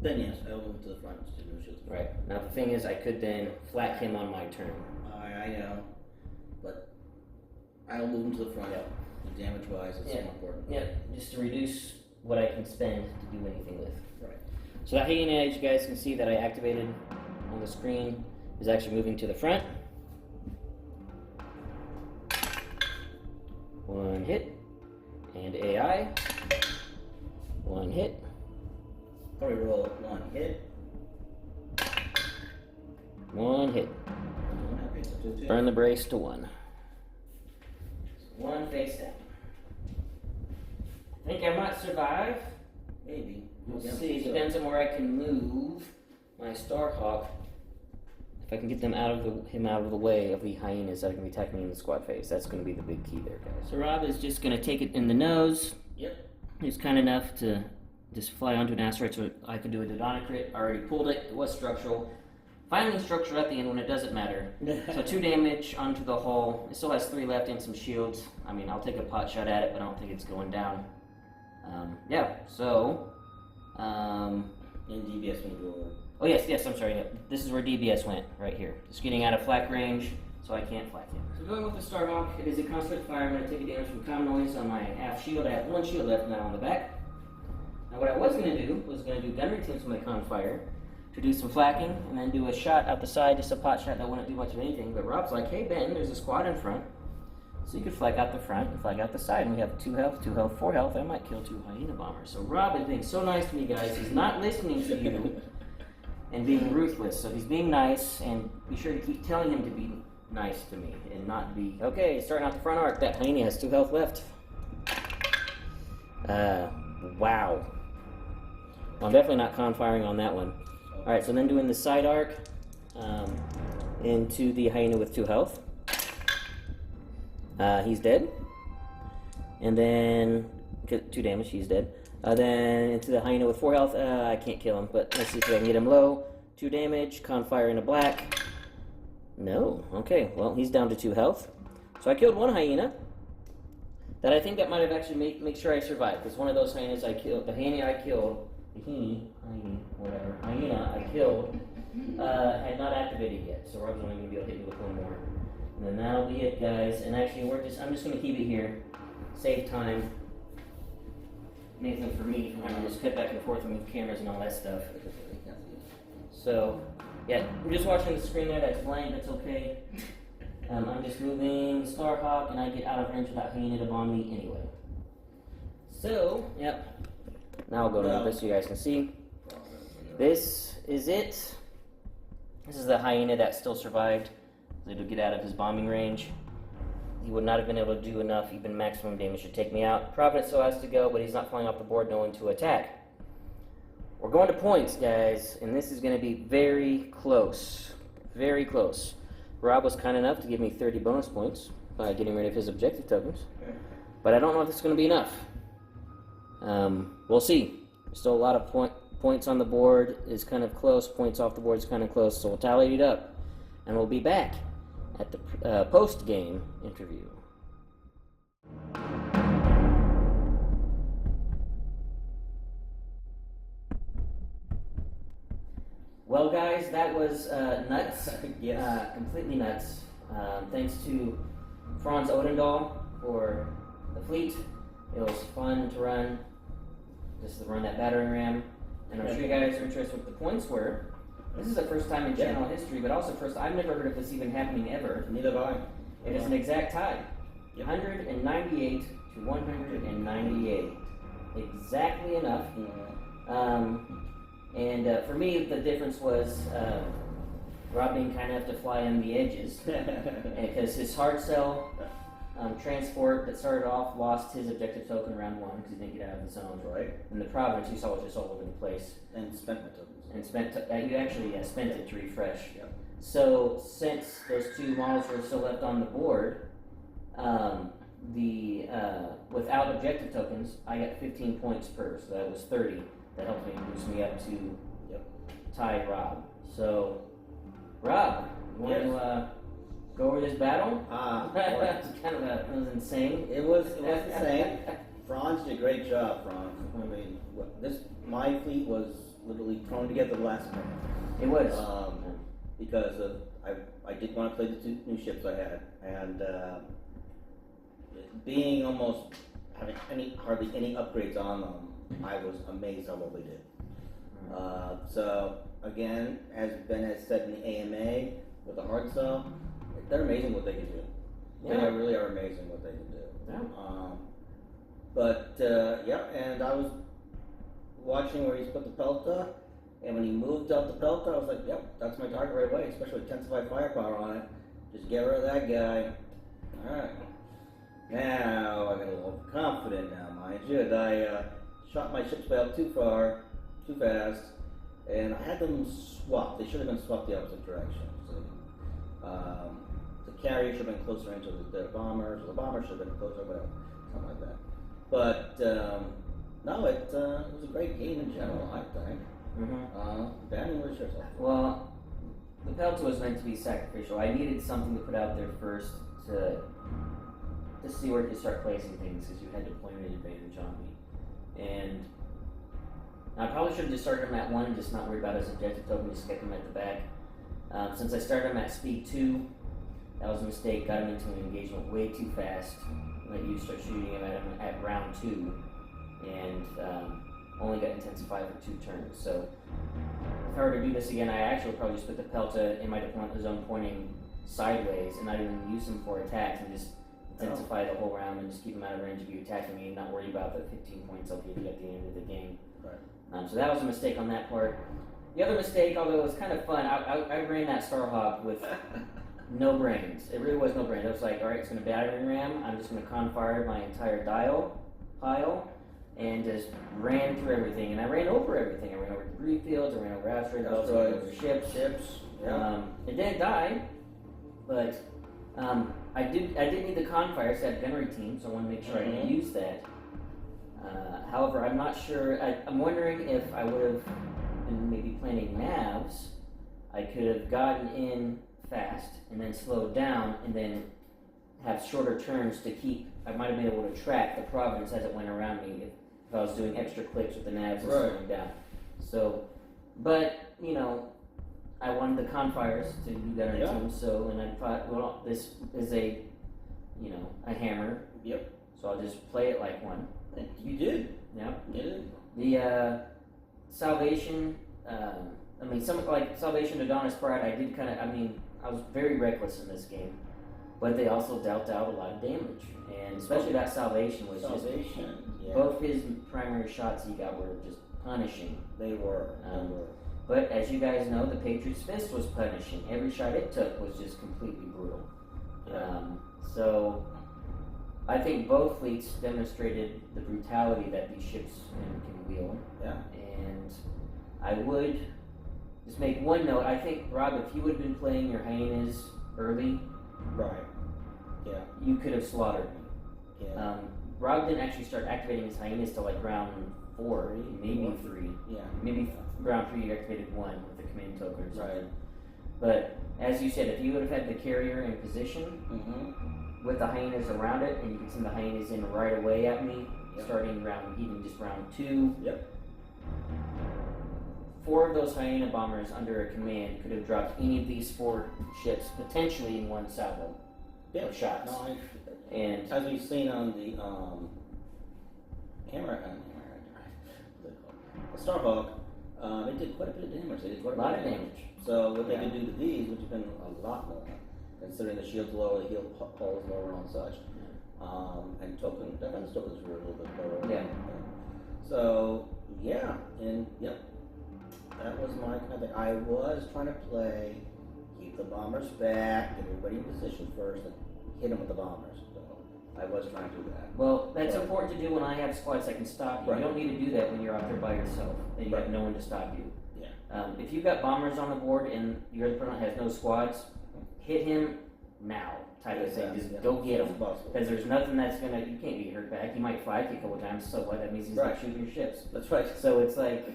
Then yes, I'll move to the front. Right. Now the thing is, I could then flak him on my turn. I know, but I'll move him to the front. Yep. Damage-wise, it's more important. Yeah, just to reduce what I can spend to do anything with. Right. So that Hyena, as you guys can see that I activated on the screen, is actually moving to the front. 1 hit. And AI. 1 hit. Probably roll 1 hit. 1 hit. Okay, so 2, 2. Burn the brace to 1. 1 face down. Think I might survive? Maybe. We'll see. Depends on where I can move my Starhawk. If I can get him out of the way of the Hyenas that are going to be attacking me in the squad phase, that's going to be the big key there, guys. So Rob is just going to take it in the nose. Yep. He's kind enough to just fly onto an asteroid so I could do a Dodonna crit. I already pulled it. It was structural. Finally structural at the end when it doesn't matter. So 2 damage onto the hull. It still has 3 left and some shields. I mean, I'll take a pot shot at it, but I don't think it's going down. Yeah, so... And DBS will go Oh yes, I'm sorry. This is where DBS went, right here. Just getting out of flak range, so I can't flak him. So going with the Starhawk, it is a constant fire. I'm going to take a damage from comm noise on my half shield. I have one shield left now on the back. Now what I was going to do was gun retins with my con fire to do some flacking, and then do a shot out the side, just a pot shot that wouldn't do much of anything. But Rob's like, hey Ben, there's a squad in front. So you could flag out the front and flag out the side, and we have 2 health, 4 health. I might kill 2 Hyena bombers. So Rob is being so nice to me, guys. He's not listening to you and being ruthless. So he's being nice, and be sure to keep telling him to be nice to me and not be... Okay, starting out the front arc. That Hyena has 2 health left. Wow. Well, I'm definitely not con-firing on that one. Alright, so then doing the side arc into the Hyena with 2 health. He's dead. And then 2 damage, he's dead. Then into the Hyena with 4 health. I can't kill him, but let's see if I can get him low. 2 damage, con fire into black. No. Okay, well, he's down to 2 health. So I killed 1 Hyena. That I think that might have actually make sure I survived, because one of those Hyenas I killed, the Hyena I killed, Hyena I killed, had not activated yet. So Rob's only going to be able to hit me with 1 more. And then that'll be it, guys. And actually, I'm just going to keep it here. Save time. Anything for me from having to just cut back and forth and move cameras and all that stuff. So, yeah, we're just watching the screen there. That's blank. That's okay. I'm just moving Starhawk, and I get out of range without Hyena to bomb me anyway. So, yep. Now I'll go to this so you guys can see. This is it. This is the Hyena that still survived. To get out of his bombing range. He would not have been able to do enough, even maximum damage, to take me out. Providence still has to go, but he's not flying off the board knowing to attack. We're going to points, guys, and this is going to be very close. Very close. Rob was kind enough to give me 30 bonus points by getting rid of his objective tokens, but I don't know if it's going to be enough. We'll see. There's still a lot of points on the board is kind of close. Points off the board is kind of close, so we'll tally it up, and we'll be back at the post-game interview. Well, guys, that was nuts. Yes. Completely nuts. Thanks to Frans Odendaal for the fleet. It was fun to run, just to run that battering ram. And I'm sure you guys are interested in what the points were. This is the first time in channel history, but also first, I've never heard of this even happening ever. Neither have I. It is an exact tie. 198 to 198. Exactly enough. And for me, the difference was Rob being kind enough to fly on the edges. Because his hard sell transport that started off lost his objective token round 1 because he didn't get out of the zone. Right. And the Providence, you saw, was just all over the place. And spent my tokens. And you actually spent it to refresh. Yep. So since those 2 models were still left on the board, without objective tokens, I got 15 points per, so that was 30. That helped me boost me up to tie Rob. So, Rob, you want to go over this battle? It was insane. It was insane. Frans did a great job, Frans. I mean, my fleet was literally thrown together the last minute. It was. Because I did want to play the 2 new ships I had, and being almost having hardly any upgrades on them, I was amazed at what we did. So again, as Ben has said in the AMA with the hard sell, they're amazing what they can do. Yeah. They really are amazing what they can do. Yeah. And I was watching where he's put the Pelta, and when he moved out the Pelta, I was like, yep, that's my target right away, especially with intensified firepower on it. Just get rid of that guy. Alright. Now, I got a little confident now, mind you. I shot my ships out too far, too fast, and I had them swapped. They should have been swapped the opposite direction. So, the carrier should have been closer into the bombers, or the bomber should have been closer, whatever, something like that. But, no, it was a great game in general, I think. Ben, where's yours? Well, the Pelta was meant to be sacrificial. I needed something to put out there first to see where to start placing things, because you had deployment advantage on me. And I probably should have just started him at 1 and just not worry about his objective token, just kept him at the back. Since I started him at speed 2, that was a mistake, got him into an engagement way too fast. Let you start shooting him at round 2, and only got intensified for 2 turns. So if I were to do this again, I actually would probably just put the Pelta in my deployment zone pointing sideways and not even use him for attacks and just intensify the whole round and just keep him out of range of you attacking me and not worry about the 15 points I'll give you at the end of the game. Right. So that was a mistake on that part. The other mistake, although it was kind of fun, I ran that Starhawk with no brains. It really was no brains. I was like, alright, it's going to battering ram. I'm just going to confire my entire dial pile and just ran through everything. And I ran over everything. I ran over debris fields, I ran over asteroid belts, I ran over ships. Yeah. It didn't die, but I did need the confire, so I had gunnery team, so I want to make sure I could use that. However, I'm not sure. I'm wondering if I would have been maybe planning navs, I could have gotten in fast and then slowed down and then have shorter turns to keep. I might have been able to track the Providence as it went around me if I was doing extra clicks with the navs and slowing down. So, but you know, I wanted the confires to do that on team. So, and I thought, well, this is a hammer. Yep. So I'll just play it like one. You did. Yep. You did. The Salvation. Some like Salvation, Dodonna's Pride. I was very reckless in this game, but they also dealt out a lot of damage, and especially that Salvation was both his primary shots he got were just punishing. They were. But as you guys know, the Patriot's Fist was punishing. Every shot it took was just completely brutal. Yeah. So I think both fleets demonstrated the brutality that these ships can wield. Yeah. And I would just make one note. I think, Rob, if you would have been playing your Hyenas early, right. Yeah. you could have slaughtered me. Yeah. Rob didn't actually start activating his Hyenas till like round 4, maybe 3. Yeah. Maybe round 3 you activated 1 with the command token or something. Right. But as you said, if you would have had the carrier in position with the Hyenas around it, and you could send the Hyenas in right away at me, starting round 2. Yep. 4 of those Hyena bombers under a command could have dropped any of these 4 ships potentially in one salvo of shots. No, and as we've seen on the Starhawk, it did quite a bit of damage. They did quite a lot of damage. So what they could do to these, which have been a lot more, considering the shield's lower, the heal hull is lower and such. And defense tokens were a little bit lower. Yeah. So that was my kind of thing. I was trying to play, keep the bombers back, get everybody in position first, and hit them with the bombers. So I was trying to do that. Well, that's important to do when I have squads that can stop you. Right. You don't need to do that when you're out there by yourself and you have no one to stop you. Yeah. If you've got bombers on the board and your other opponent has no squads, hit him now, type of thing. Just go get him. Because there's nothing that's going to, you can't get hurt back. He might fly you a couple times, so what? That means he's not shooting your ships. That's right. So it's like,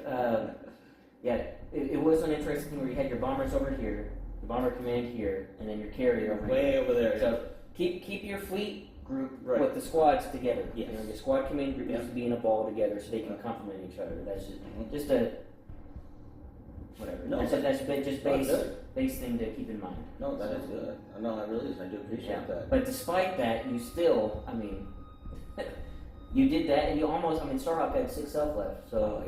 it was an interesting thing where you had your bombers over here, the bomber command here, and then your carrier over way here. over there. So keep your fleet group with the squads together. Yes. You know, your squad command group needs to be in a ball together so they can complement each other. That's just a whatever. No, that's just base thing to keep in mind. No, that is good. No, that really is. I do appreciate that. But despite that, you still, you did that, and you almost. Starhawk had 6 self left. So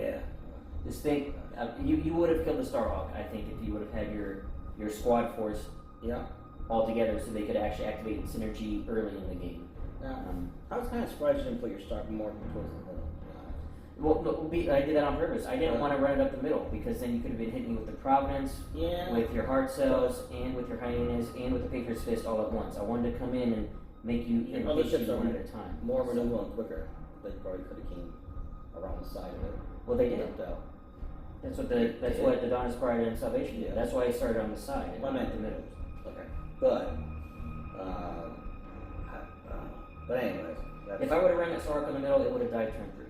just think, you would have killed the Starhawk. I think if you would have had your squad force all together, so they could actually activate synergy early in the game. I was kind of surprised you didn't put your start more towards the middle. Well, I did that on purpose. I didn't want to run it up the middle because then you could have been hitting me with the Providence, with your hard cells, and with your Hyenas, and with the Patriot's Fist all at once. I wanted to come in and make you hit other ships one at a time. More maneuver and quicker. They probably could have came around the side of it. Well, they did. That's what Dodonna's Pride and Salvation did. That's why I started on the side. I meant the middle. Okay. But anyways. If I would have run that Starhawk in the middle, it would have died turn 3.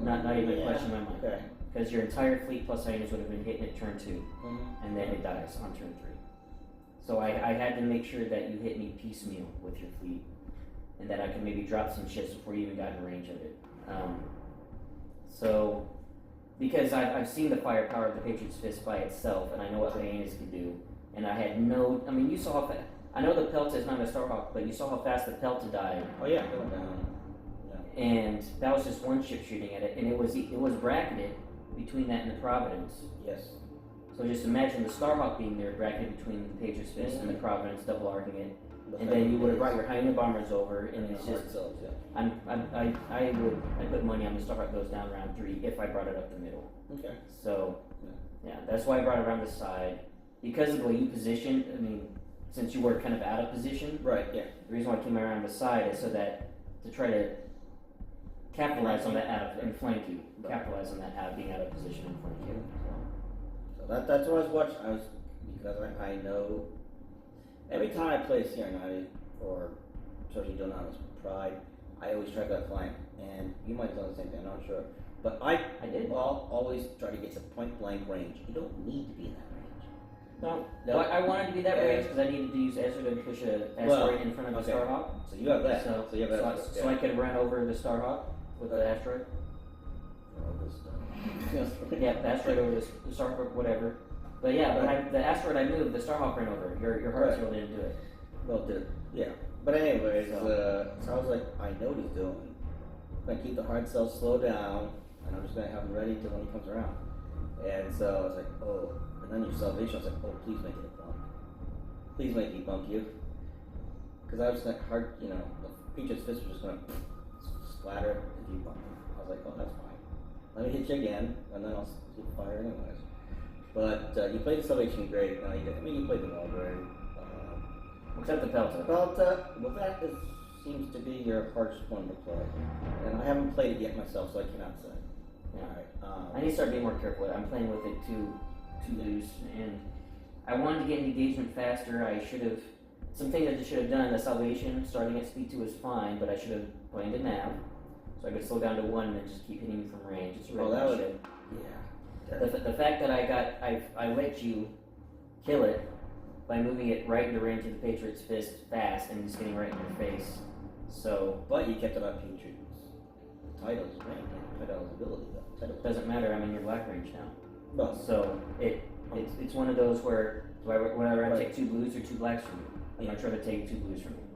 Not even a question in my mind. Okay. Because your entire fleet plus Hyenas would have been hitting at turn 2, and then it dies on turn 3. So I had to make sure that you hit me piecemeal with your fleet, and that I could maybe drop some ships before you even got in range of it. So, because I've seen the firepower of the Patriots Fist by itself, and I know what Hyenas can do, and I had no. I mean, you saw how fast. I know the Pelta is not a Starhawk, but you saw how fast the Pelta died. Oh yeah, it went down. Yeah. And that was just one ship shooting at it, and it was bracketed between that and the Providence. Yes. So just imagine the Starhawk being there, bracketed between the Patriots Fist and the Providence, double arcing it, and then you would have brought your Hyena bombers over, and it's just. I put money on the Starhawk goes down round 3 if I brought it up the middle. Okay. So, yeah, that's why I brought it around the side. Because of the way you positioned, I mean, since you were kind of out of position. Right, yeah. The reason why I came around the side is so that, to try to capitalize on that and flank you. Right. Capitalize on that being out of position and flank you. So that's what I was watching. Because I know, every time I play Sierra 90, or especially Donna's Pride, I always try that flank, and you might have done the same thing, I'm not sure. But I did. Well, always try to get to point blank range. You don't need to be in that range. No, well, I wanted to be that range because I needed to use Ezra to push an asteroid in front of the Starhawk. So you have that. So you have that. So I could run over the Starhawk with the asteroid. Yeah, the asteroid over the Starhawk, whatever. But yeah, the asteroid I moved, the Starhawk ran over. Your heart still didn't do it. Well, yeah. But anyways, so I was like, I know what he's doing. I'm gonna keep the hard cell slow down, and I'm just gonna have him ready till when he comes around. And so I was like, oh. And then your salvation, I was like, oh, please make it a bump. Please make me bump you. Because I was like, the Patriots Fist was just gonna splatter if you bump him. I was like, oh, that's fine. Let me hit you again, and then I'll keep fire anyways. But you played the salvation great. No, you didn't. I mean, you played them all great. Except the Pelta. Well, that seems to be your hardest one to play. And I haven't played it yet myself, so I cannot say. Yeah. Alright. I need to start being more careful. I'm playing with it too loose, and I wanted to get engagement faster. I should have. Some things I should have done. The salvation starting at speed 2 is fine, but I should have planned it nav, so I could slow down to 1 and then just keep hitting you from range. It's a red ship. Yeah. The fact that I let you kill it by moving it right into range of the Patriots Fist fast and just getting right in your face. So, but you kept it on Patriots. Title's rank, title's ability though. It doesn't matter. I'm in your black range now. Well, so it's one of those where whenever I take 2 blues or 2 blacks from you, I'm not trying to take 2 blues from you.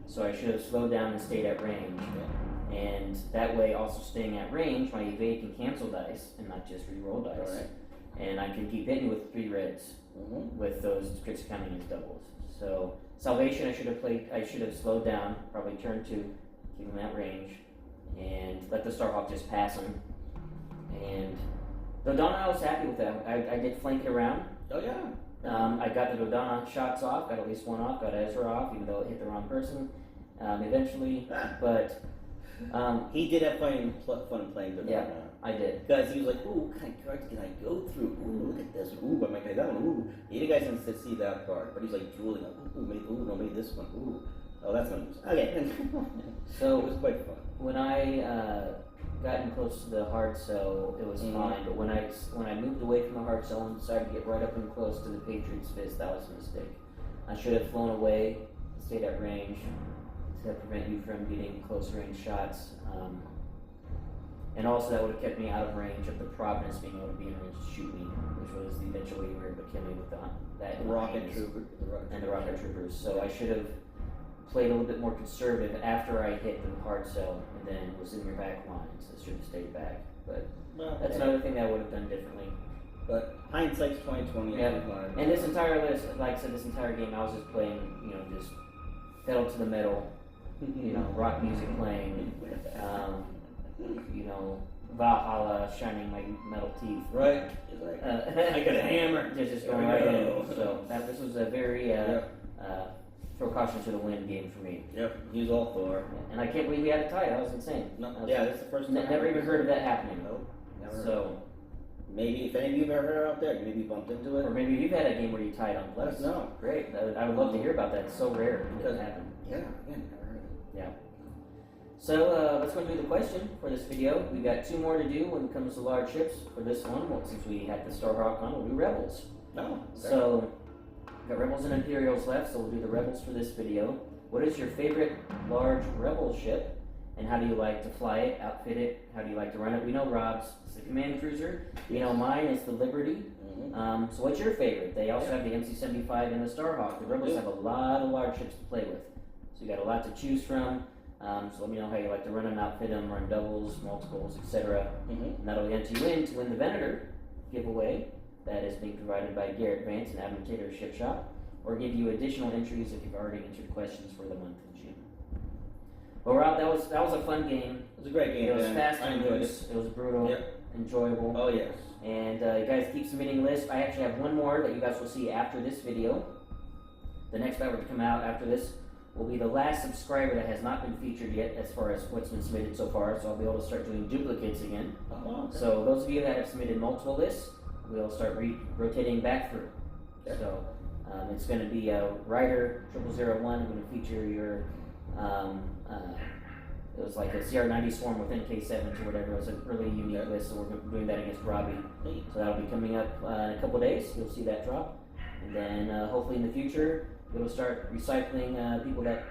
So I should have slowed down and stayed at range. Yeah. And that way, also staying at range, my evade can cancel dice and not just re-roll dice. Right. And I can keep hitting with 3 reds with those tricks counting as doubles. So salvation, I should have slowed down, probably turn 2, keep him at range, and let the Starhawk just pass him. And Dodonna, I was happy with that. I did flank it around. Oh yeah. I got the Dodonna shots off, got at least 1 off, got Ezra off, even though it hit the wrong person eventually. But he did have fun playing Dodonna. Yeah, I did. Because he was like, ooh, what kind of cards can I go through? Ooh, look at this. Ooh, I might get that one. Ooh. You guys didn't see that card, but he's like drooling. Like, maybe this one. Ooh. Oh, that's one. Okay. So it was quite fun. When I gotten close to the hard cell, it was fine. But when I moved away from the hard cell and decided to get right up and close to the Patriots Fist, that was a mistake. I should have flown away, stayed at range to prevent you from getting close range shots. And also that would have kept me out of range of the Providence being able to be in range to shoot me, which was eventually you were able to kill me with that rocket trooper and the rocket troopers. So I should have played a little bit more conservative after I hit the hard cell and then was in your back lines. I should have stayed back. But that's another thing that I would have done differently. But hindsight's 20/20. Yeah. And this entire list, like I said, this entire game I was just playing, just pedal to the metal, rock music playing, Valhalla shining my metal teeth. Right. Like, I got a hammer. Just going right in. So this was a very throw caution to the wind game for me. Yep, he's all for. And I can't believe we had a tie. That was insane. No, that's the first time. Never even heard of that happening. Nope, never. So maybe if any of you have ever heard it out there, maybe you bumped into it, or maybe you've had a game where you tied on plus. Let us know. Great. I would love to hear about that. It's so rare it doesn't happen. Yeah, again, never heard of it. Yeah. So let's go do the question for this video. We got 2 more to do when it comes to large ships for this one. Well, since we had the Starhawk on, we'll do Rebels. No. Okay. So we've got Rebels and Imperials left, so we'll do the Rebels for this video. What is your favorite large Rebel ship? and how do you like to fly it, outfit it, how do you like to run it. We know Rob's is the command cruiser. We know mine is the Liberty. So what's your favorite? They also have the MC-75 and the Starhawk. The Rebels have a lot of large ships to play with. So you got a lot to choose from. So let me know how you like to run them, outfit them, run doubles, multiples, etc. And that'll enter you in to win the Venator giveaway that is being provided by Garrett Vance and Adam Taylor's Ship Shop, or give you additional entries if you've already entered questions for the month of June. Well, Rob, that was a fun game. It was a great game. It was man. fast I and enjoyed loose. It was brutal, enjoyable. Oh yes. And you guys keep submitting lists. I actually have one more that you guys will see after this video. The next battle to come out after this will be the last subscriber that has not been featured yet as far as what's been submitted so far, so I'll be able to start doing duplicates again. Oh, okay. So those of you that have submitted multiple lists, we'll start rotating back through. Okay. So it's going to be Rider 0001. I'm going to feature your, it was like a CR90 Swarm with NK7 or whatever. It was a really unique list, so we're doing that against Robbie. So that'll be coming up in a couple of days. You'll see that drop. And then hopefully in the future, it'll start recycling people that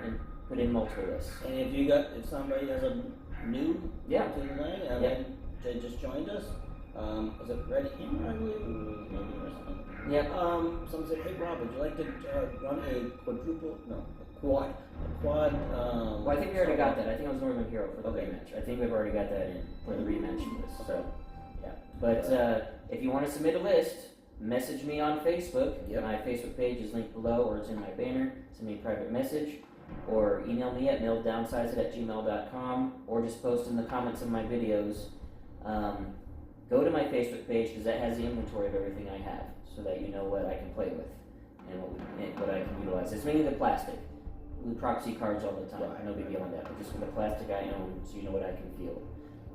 put in multiple lists. And if somebody has a new to the line, they just joined us. Was it Red Hammer, I believe, or something? Yep. Someone said, "Hey Rob, would you like to run a quad?" Well, I think we already got that. I think it was Northern Hero for the rematch. I think we've already got that in for the rematch list. So, yeah. But if you want to submit a list, message me on Facebook. My Facebook page is linked below, or it's in my banner. Send me a private message, or email me at maildownsizeit@gmail.com, or just post in the comments of my videos. Go to my Facebook page because that has the inventory of everything I have, so that you know what I can play with and what I can utilize. It's mainly the plastic. We proxy cards all the time. No big deal on that, but just for the plastic I own, so you know what I can field.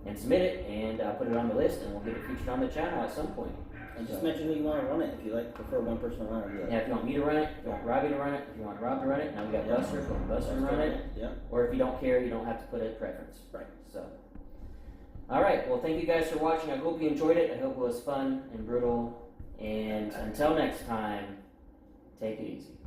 And submit it, and I'll put it on the list, and we'll get it featured on the channel at some point. And just mention who you want to run it if you prefer one person to run it. Yeah, if you want me to run it, if you want Robbie to run it, if you want Rob to run it, now we got Buster, if you want Buster to run it. Or if you don't care, you don't have to put a preference. Right. So, alright, well thank you guys for watching. I hope you enjoyed it. I hope it was fun and brutal. And until next time, take it easy.